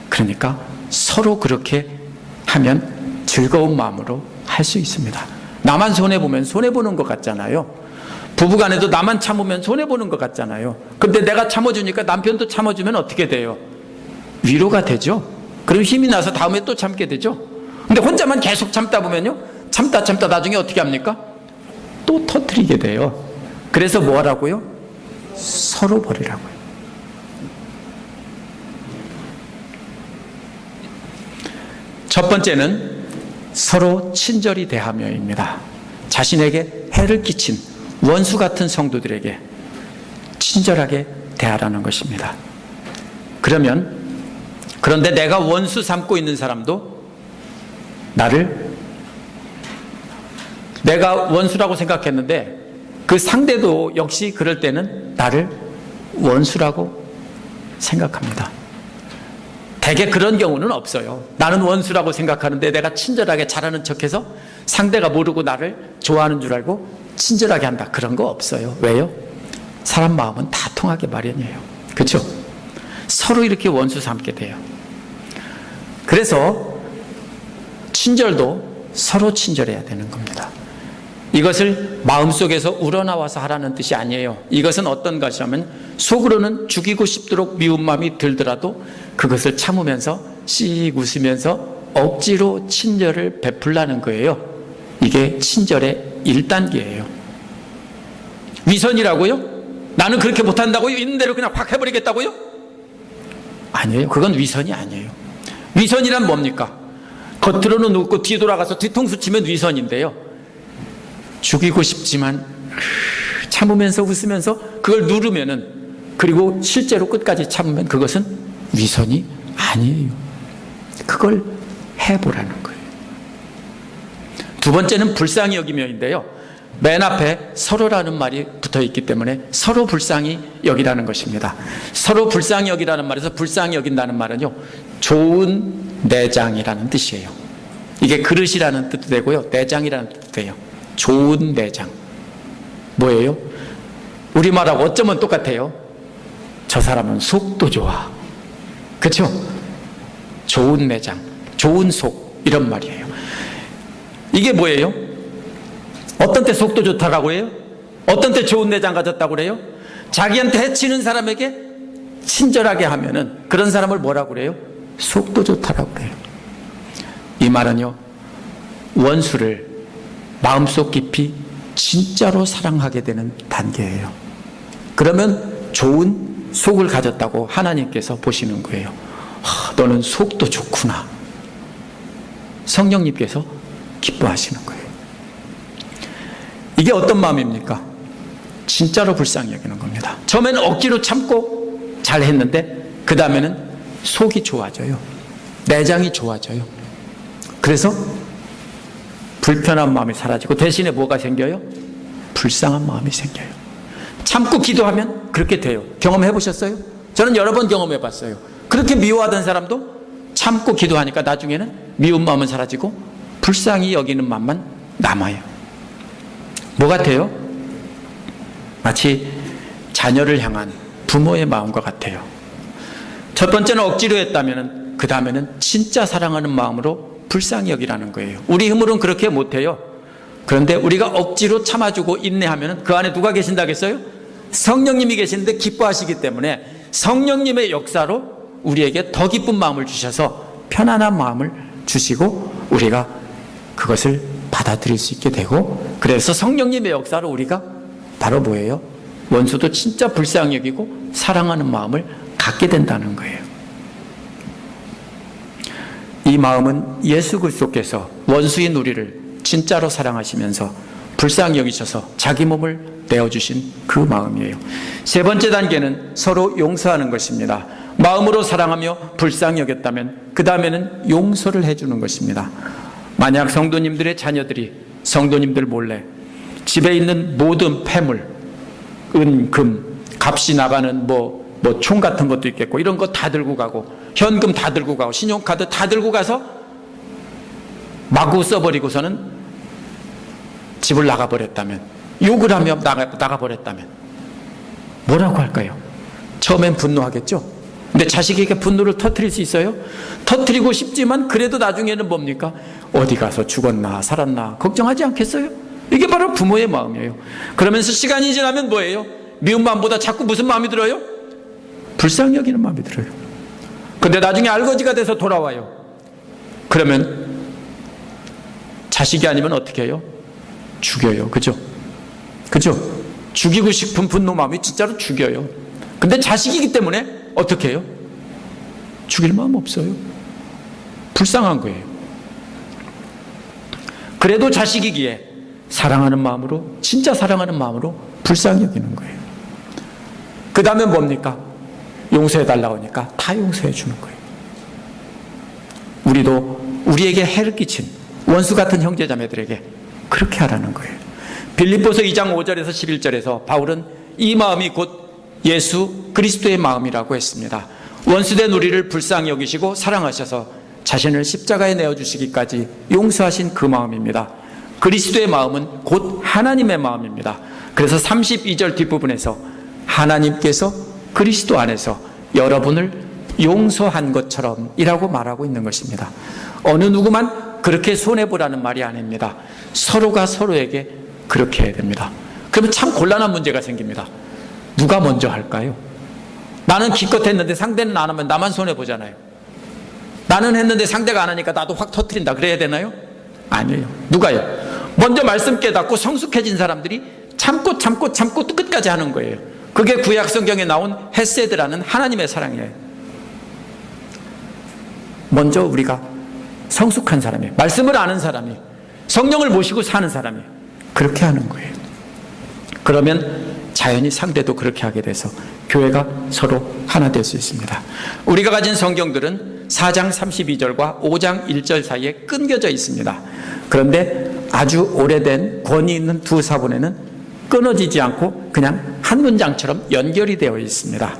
그러니까 서로 그렇게 하면 즐거운 마음으로 할 수 있습니다. 나만 손해보면 손해보는 것 같잖아요. 부부간에도 나만 참으면 손해보는 것 같잖아요. 근데 내가 참아주니까 남편도 참아주면 어떻게 돼요? 위로가 되죠. 그럼 힘이 나서 다음에 또 참게 되죠. 근데 혼자만 계속 참다 보면요, 참다 나중에 어떻게 합니까? 또 터뜨리게 돼요. 그래서 뭐 하라고요? 서로 버리라고요. 첫 번째는 서로 친절히 대하며입니다. 자신에게 해를 끼친 원수 같은 성도들에게 친절하게 대하라는 것입니다. 그런데 내가 원수 삼고 있는 사람도 내가 원수라고 생각했는데 그 상대도 역시 그럴 때는 나를 원수라고 생각합니다. 대개 그런 경우는 없어요. 나는 원수라고 생각하는데 내가 친절하게 잘하는 척해서 상대가 모르고 나를 좋아하는 줄 알고 친절하게 한다. 그런 거 없어요. 왜요? 사람 마음은 다 통하게 마련이에요. 그렇죠? 서로 이렇게 원수 삼게 돼요. 그래서 친절도 서로 친절해야 되는 겁니다. 이것을 마음속에서 우러나와서 하라는 뜻이 아니에요. 이것은 어떤 것이냐면 속으로는 죽이고 싶도록 미운 마음이 들더라도 그것을 참으면서 씩 웃으면서 억지로 친절을 베풀라는 거예요. 이게 친절의 1단계예요. 위선이라고요? 나는 그렇게 못한다고요? 있는 대로 그냥 확 해버리겠다고요? 아니에요. 그건 위선이 아니에요. 위선이란 뭡니까? 겉으로는 웃고 뒤돌아가서 뒤통수 치면 위선인데요, 죽이고 싶지만 참으면서 웃으면서 그걸 누르면은, 그리고 실제로 끝까지 참으면 그것은 위선이 아니에요. 그걸 해보라는 거예요. 두 번째는 불쌍히 여기며인데요, 맨 앞에 서로라는 말이 붙어있기 때문에 서로 불쌍히 여기라는 것입니다. 서로 불쌍히 여기라는 말에서 불쌍히 여긴다는 말은요, 좋은 내장이라는 뜻이에요. 이게 그릇이라는 뜻도 되고요, 내장이라는 뜻도 돼요. 좋은 내장. 뭐예요? 우리말하고 어쩌면 똑같아요. 저 사람은 속도 좋아. 그렇죠? 좋은 내장, 좋은 속, 이런 말이에요. 이게 뭐예요? 어떤 때 속도 좋다라고 해요? 어떤 때 좋은 내장 가졌다고 그래요? 자기한테 해치는 사람에게 친절하게 하면은 그런 사람을 뭐라고 그래요? 속도 좋다라고 그래요. 이 말은요, 원수를 마음속 깊이 진짜로 사랑하게 되는 단계예요. 그러면 좋은 속을 가졌다고 하나님께서 보시는 거예요. 너는 속도 좋구나. 성령님께서 기뻐하시는 거예요. 이게 어떤 마음입니까? 진짜로 불쌍히 여기는 겁니다. 처음에는 억지로 참고 잘했는데 그 다음에는 속이 좋아져요. 내장이 좋아져요. 그래서 불편한 마음이 사라지고 대신에 뭐가 생겨요? 불쌍한 마음이 생겨요. 참고 기도하면 그렇게 돼요. 경험해 보셨어요? 저는 여러 번 경험해 봤어요. 그렇게 미워하던 사람도 참고 기도하니까 나중에는 미운 마음은 사라지고 불쌍히 여기는 마음만 남아요. 뭐 같아요? 마치 자녀를 향한 부모의 마음과 같아요. 첫 번째는 억지로 했다면 그 다음에는 진짜 사랑하는 마음으로 불쌍히 여기라는 거예요. 우리 힘으로는 그렇게 못해요. 그런데 우리가 억지로 참아주고 인내하면 그 안에 누가 계신다겠어요? 성령님이 계시는데 기뻐하시기 때문에 성령님의 역사로 우리에게 더 기쁜 마음을 주셔서 편안한 마음을 주시고 우리가 그것을 받아들일 수 있게 되고, 그래서 성령님의 역사로 우리가 바로 뭐예요? 원수도 진짜 불쌍히 여기고 사랑하는 마음을 갖게 된다는 거예요. 이 마음은 예수 그리스도께서 원수인 우리를 진짜로 사랑하시면서 불쌍히 여기셔서 자기 몸을 내어주신 그 마음이에요. 세 번째 단계는 서로 용서하는 것입니다. 마음으로 사랑하며 불쌍히 여겼다면 그 다음에는 용서를 해주는 것입니다. 만약 성도님들의 자녀들이 성도님들 몰래 집에 있는 모든 폐물, 은, 금, 값이 나가는 총 같은 것도 있겠고 이런 거 다 들고 가고 현금 다 들고 가고 신용카드 다 들고 가서 마구 써버리고서는 집을 나가버렸다면, 욕을 하며 나가버렸다면 뭐라고 할까요? 처음엔 분노하겠죠? 근데 근데 자식에게 분노를 터뜨릴 수 있어요? 터뜨리고 싶지만 그래도 나중에는 뭡니까? 어디 가서 죽었나 살았나 걱정하지 않겠어요? 이게 바로 부모의 마음이에요. 그러면서 시간이 지나면 뭐예요? 미운 마음보다 자꾸 무슨 마음이 들어요? 불쌍히 여기는 마음이 들어요. 근데 나중에 알거지가 돼서 돌아와요. 그러면 자식이 아니면 어떻게 해요? 죽여요. 그죠? 그죠? 죽이고 싶은 분노 마음이 진짜로 죽여요. 근데 자식이기 때문에 어떻게 해요? 죽일 마음 없어요. 불쌍한 거예요. 그래도 자식이기에 사랑하는 마음으로, 진짜 사랑하는 마음으로 불쌍히 여기는 거예요. 그 다음에 뭡니까? 용서해달라고 하니까 다 용서해 주는 거예요. 우리도 우리에게 해를 끼친 원수 같은 형제자매들에게 그렇게 하라는 거예요. 빌립보서 2장 5절에서 11절에서 바울은 이 마음이 곧 예수 그리스도의 마음이라고 했습니다. 원수된 우리를 불쌍히 여기시고 사랑하셔서 자신을 십자가에 내어주시기까지 용서하신 그 마음입니다. 그리스도의 마음은 곧 하나님의 마음입니다. 그래서 32절 뒷부분에서 하나님께서 그리스도 안에서 여러분을 용서한 것처럼 이라고 말하고 있는 것입니다. 어느 누구만 그렇게 손해보라는 말이 아닙니다. 서로가 서로에게 그렇게 해야 됩니다. 그러면 참 곤란한 문제가 생깁니다. 누가 먼저 할까요? 나는 기껏 했는데 상대는 안 하면 나만 손해보잖아요. 나는 했는데 상대가 안 하니까 나도 확 터뜨린다 그래야 되나요? 아니에요. 누가요? 먼저 말씀 깨닫고 성숙해진 사람들이 참고 또 끝까지 하는 거예요. 그게 구약 성경에 나온 헤세드라는 하나님의 사랑이에요. 먼저 우리가 성숙한 사람이, 말씀을 아는 사람이, 성령을 모시고 사는 사람이 그렇게 하는 거예요. 그러면 자연히 상대도 그렇게 하게 돼서 교회가 서로 하나 될 수 있습니다. 우리가 가진 성경들은 4장 32절과 5장 1절 사이에 끊겨져 있습니다. 그런데 아주 오래된 권위 있는 두 사본에는 끊어지지 않고 그냥 한 문장처럼 연결이 되어 있습니다.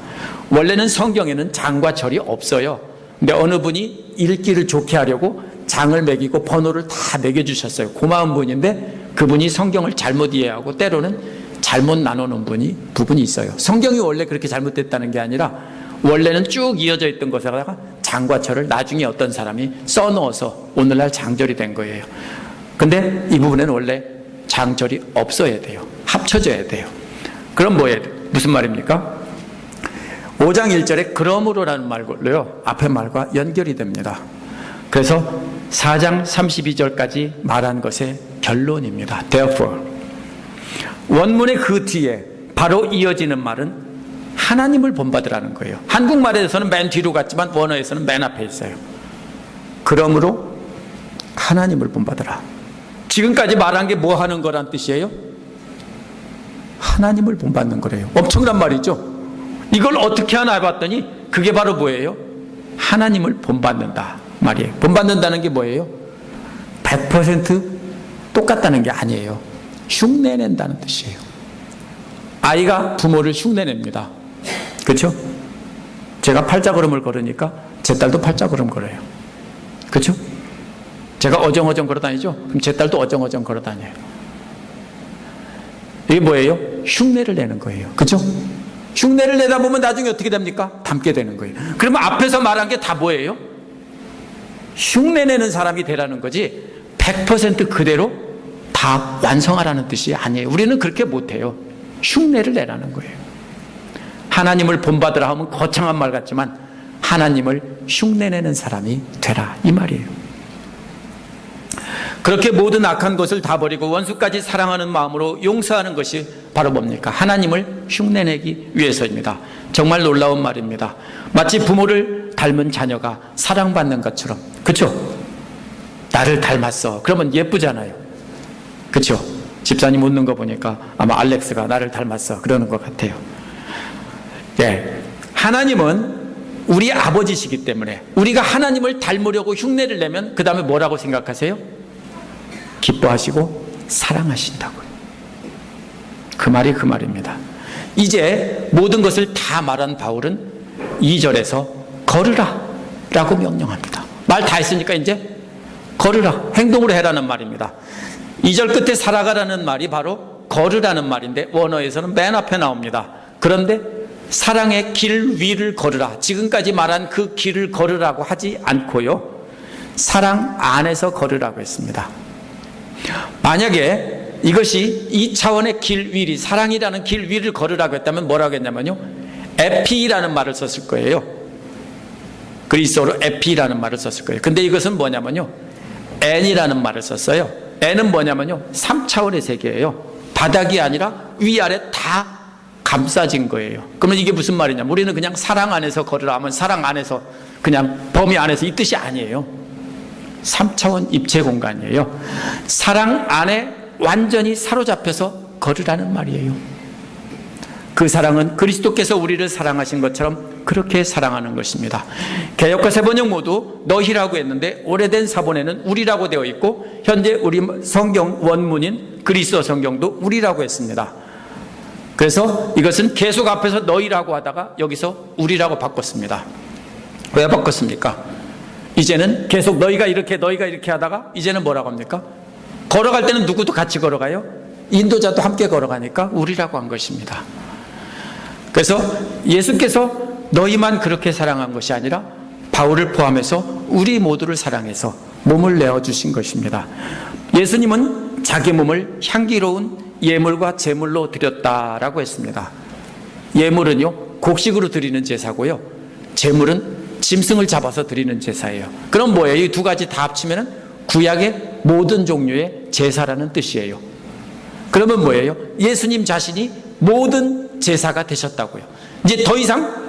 원래는 성경에는 장과 절이 없어요. 근데 어느 분이 읽기를 좋게 하려고 장을 매기고 번호를 다 매겨주셨어요. 고마운 분인데 그분이 성경을 잘못 이해하고 때로는 잘못 나누는 부분이 있어요. 성경이 원래 그렇게 잘못됐다는 게 아니라 원래는 쭉 이어져 있던 것에다가 장과 절을 나중에 어떤 사람이 써넣어서 오늘날 장절이 된 거예요. 근데 이 부분에는 원래 장절이 없어야 돼요. 합쳐져야 돼요. 그럼 뭐예요? 무슨 말입니까? 5장 1절에 그러므로라는 말로요, 앞에 말과 연결이 됩니다. 그래서 4장 32절까지 말한 것의 결론입니다. Therefore. 원문의 그 뒤에 바로 이어지는 말은 하나님을 본받으라는 거예요. 한국말에서는 맨 뒤로 갔지만 원어에서는 맨 앞에 있어요. 그러므로 하나님을 본받으라. 지금까지 말한 게 뭐 하는 거란 뜻이에요? 하나님을 본받는 거래요. 엄청난 말이죠. 이걸 어떻게 하나 해봤더니 그게 바로 뭐예요? 하나님을 본받는다 말이에요. 본받는다는 게 뭐예요? 100% 똑같다는 게 아니에요. 흉내낸다는 뜻이에요. 아이가 부모를 흉내냅니다. 그렇죠? 제가 팔자걸음을 걸으니까 제 딸도 팔자걸음 걸어요. 그렇죠? 제가 어정어정 걸어다니죠? 그럼 제 딸도 어정어정 걸어다녀요. 이게 뭐예요? 흉내를 내는 거예요. 그렇죠? 흉내를 내다 보면 나중에 어떻게 됩니까? 닮게 되는 거예요. 그러면 앞에서 말한 게 다 뭐예요? 흉내내는 사람이 되라는 거지 100% 그대로 다 완성하라는 뜻이 아니에요. 우리는 그렇게 못해요. 흉내를 내라는 거예요. 하나님을 본받으라 하면 거창한 말 같지만 하나님을 흉내내는 사람이 되라 이 말이에요. 그렇게 모든 악한 것을 다 버리고 원수까지 사랑하는 마음으로 용서하는 것이 바로 뭡니까? 하나님을 흉내내기 위해서입니다. 정말 놀라운 말입니다. 마치 부모를 닮은 자녀가 사랑받는 것처럼. 그렇죠? 나를 닮았어. 그러면 예쁘잖아요. 그렇죠? 집사님 웃는 거 보니까 아마 알렉스가 나를 닮았어 그러는 것 같아요. 네. 하나님은 우리 아버지시기 때문에 우리가 하나님을 닮으려고 흉내를 내면 그 다음에 뭐라고 생각하세요? 기뻐하시고 사랑하신다고요. 그 말이 그 말입니다. 이제 모든 것을 다 말한 바울은 2절에서 걸으라 라고 명령합니다. 말 다 했으니까 이제 걸으라, 행동으로 해라는 말입니다. 2절 끝에 살아가라는 말이 바로 걸으라는 말인데 원어에서는 맨 앞에 나옵니다. 그런데 사랑의 길 위를 걸으라, 지금까지 말한 그 길을 걸으라고 하지 않고요, 사랑 안에서 걸으라고 했습니다. 만약에 이것이 이 차원의 길 위리, 사랑이라는 길 위를 걸으라고 했다면 뭐라고 했냐면요, 에피라는 말을 썼을 거예요. 그리스어로 에피라는 말을 썼을 거예요. 근데 이것은 뭐냐면요, N이라는 말을 썼어요. N은 뭐냐면요, 3차원의 세계예요. 바닥이 아니라 위아래 다 감싸진 거예요. 그러면 이게 무슨 말이냐면, 우리는 그냥 사랑 안에서 걸으라 하면 사랑 안에서, 그냥 범위 안에서, 이 뜻이 아니에요. 3차원 입체 공간이에요. 사랑 안에 완전히 사로잡혀서 걸으라는 말이에요. 그 사랑은 그리스도께서 우리를 사랑하신 것처럼 그렇게 사랑하는 것입니다. 개역과 세번역 모두 너희라고 했는데 오래된 사본에는 우리라고 되어 있고, 현재 우리 성경 원문인 그리스어 성경도 우리라고 했습니다. 그래서 이것은 계속 앞에서 너희라고 하다가 여기서 우리라고 바꿨습니다. 왜 바꿨습니까? 이제는 계속 너희가 이렇게 하다가 이제는 뭐라고 합니까? 걸어갈 때는 누구도 같이 걸어가요? 인도자도 함께 걸어가니까 우리라고 한 것입니다. 그래서 예수께서 너희만 그렇게 사랑한 것이 아니라 바울을 포함해서 우리 모두를 사랑해서 몸을 내어주신 것입니다. 예수님은 자기 몸을 향기로운 예물과 제물로 드렸다라고 했습니다. 예물은요, 곡식으로 드리는 제사고요, 제물은 짐승을 잡아서 드리는 제사예요. 그럼 뭐예요? 이 두 가지 다 합치면 구약의 모든 종류의 제사라는 뜻이에요. 그러면 뭐예요? 예수님 자신이 모든 제사가 되셨다고요. 이제 더 이상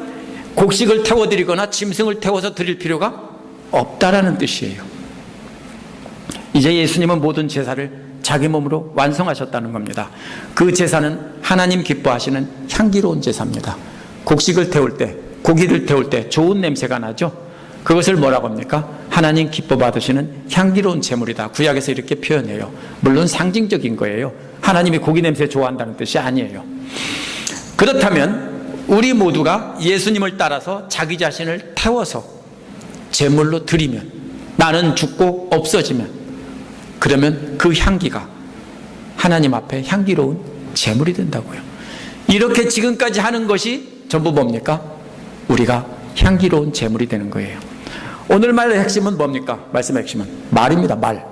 곡식을 태워드리거나 짐승을 태워서 드릴 필요가 없다라는 뜻이에요. 이제 예수님은 모든 제사를 자기 몸으로 완성하셨다는 겁니다. 그 제사는 하나님 기뻐하시는 향기로운 제사입니다. 곡식을 태울 때, 고기를 태울 때 좋은 냄새가 나죠? 그것을 뭐라고 합니까? 하나님 기뻐 받으시는 향기로운 제물이다. 구약에서 이렇게 표현해요. 물론 상징적인 거예요. 하나님이 고기 냄새 좋아한다는 뜻이 아니에요. 그렇다면 우리 모두가 예수님을 따라서 자기 자신을 태워서 제물로 드리면, 나는 죽고 없어지면, 그러면 그 향기가 하나님 앞에 향기로운 제물이 된다고요. 이렇게 지금까지 하는 것이 전부 뭡니까? 우리가 향기로운 제물이 되는 거예요. 오늘 말의 핵심은 뭡니까? 말씀의 핵심은 말입니다. 말.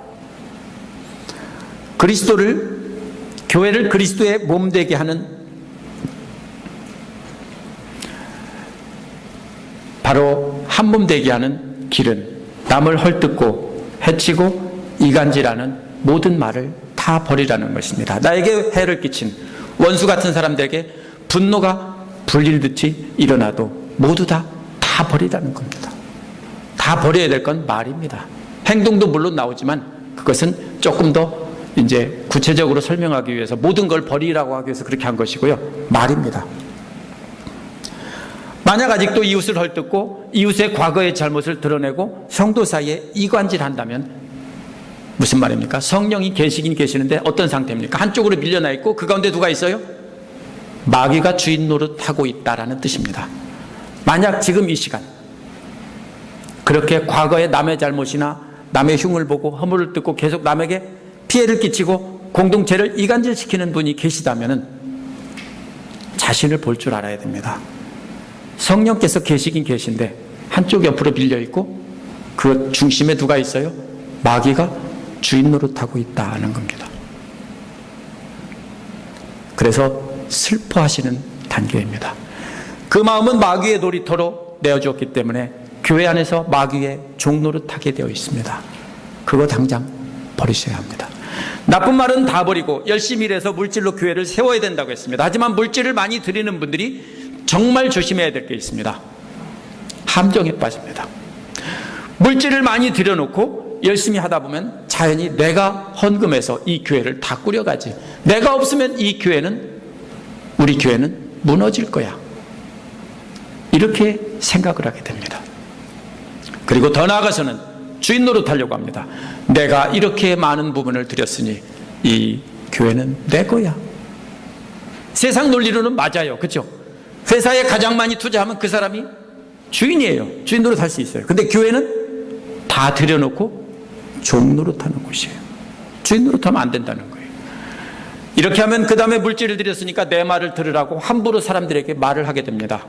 교회를 그리스도의 몸 되게 하는, 바로 한 몸 되게 하는 길은 남을 헐뜯고 해치고 이간질하는 모든 말을 다 버리라는 것입니다. 나에게 해를 끼친 원수 같은 사람들에게 분노가 불릴듯이 일어나도 모두 다 버리라는 겁니다. 다 버려야 될 건 말입니다. 행동도 물론 나오지만 그것은 조금 더 이제 구체적으로 설명하기 위해서, 모든 걸 버리라고 하기 위해서 그렇게 한 것이고요. 말입니다. 만약 아직도 이웃을 헐뜯고 이웃의 과거의 잘못을 드러내고 성도 사이에 이관질한다면 무슨 말입니까? 성령이 계시긴 계시는데 어떤 상태입니까? 한쪽으로 밀려나 있고 그 가운데 누가 있어요? 마귀가 주인 노릇하고 있다라는 뜻입니다. 만약 지금 이 시간 그렇게 과거의 남의 잘못이나 남의 흉을 보고 허물을 뜯고 계속 남에게 피해를 끼치고 공동체를 이간질시키는 분이 계시다면 자신을 볼 줄 알아야 됩니다. 성령께서 계시긴 계신데 한쪽 옆으로 밀려있고 그 중심에 누가 있어요? 마귀가 주인 노릇하고 있다는 겁니다. 그래서 슬퍼하시는 단계입니다. 그 마음은 마귀의 놀이터로 내어주었기 때문에 교회 안에서 마귀의 종노릇하게 되어 있습니다. 그거 당장 버리셔야 합니다. 나쁜 말은 다 버리고 열심히 일해서 물질로 교회를 세워야 된다고 했습니다. 하지만 물질을 많이 드리는 분들이 정말 조심해야 될 게 있습니다. 함정에 빠집니다. 물질을 많이 들여놓고 열심히 하다 보면 자연히 내가 헌금해서 이 교회를 다 꾸려가지, 내가 없으면 우리 교회는 무너질 거야, 이렇게 생각을 하게 됩니다. 그리고 더 나아가서는 주인 노릇하려고 합니다. 내가 이렇게 많은 부분을 드렸으니 이 교회는 내 거야. 세상 논리로는 맞아요. 그렇죠? 회사에 가장 많이 투자하면 그 사람이 주인이에요. 주인 노릇할 수 있어요. 근데 교회는 다 들여놓고 종 노릇하는 곳이에요. 주인 노릇하면 안 된다는 거예요. 이렇게 하면 그 다음에 물질을 드렸으니까 내 말을 들으라고 함부로 사람들에게 말을 하게 됩니다.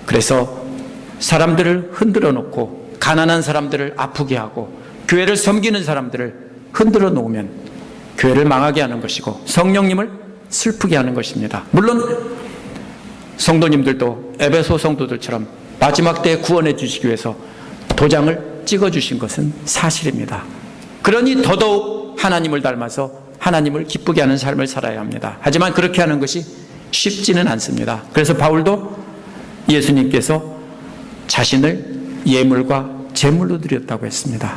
그래서 사람들을 흔들어 놓고 가난한 사람들을 아프게 하고 교회를 섬기는 사람들을 흔들어 놓으면 교회를 망하게 하는 것이고 성령님을 슬프게 하는 것입니다. 물론 성도님들도 에베소 성도들처럼 마지막 때에 구원해 주시기 위해서 도장을 찍어 주신 것은 사실입니다. 그러니 더더욱 하나님을 닮아서 하나님을 기쁘게 하는 삶을 살아야 합니다. 하지만 그렇게 하는 것이 쉽지는 않습니다. 그래서 바울도 예수님께서 자신을 예물과 제물로 드렸다고 했습니다.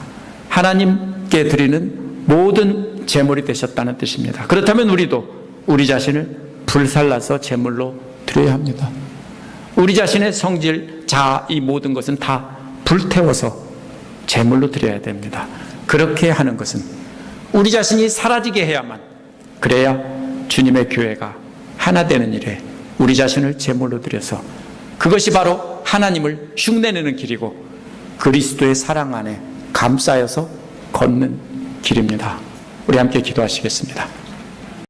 하나님께 드리는 모든 제물이 되셨다는 뜻입니다. 그렇다면 우리도 우리 자신을 불살라서 제물로 드려야 합니다. 우리 자신의 성질, 자아, 이 모든 것은 다 불태워서 제물로 드려야 됩니다. 그렇게 하는 것은 우리 자신이 사라지게 해야만, 그래야 주님의 교회가 하나 되는 일에 우리 자신을 제물로 드려서 그것이 바로 하나님을 흉내내는 길이고 그리스도의 사랑 안에 감싸여서 걷는 길입니다. 우리 함께 기도하시겠습니다.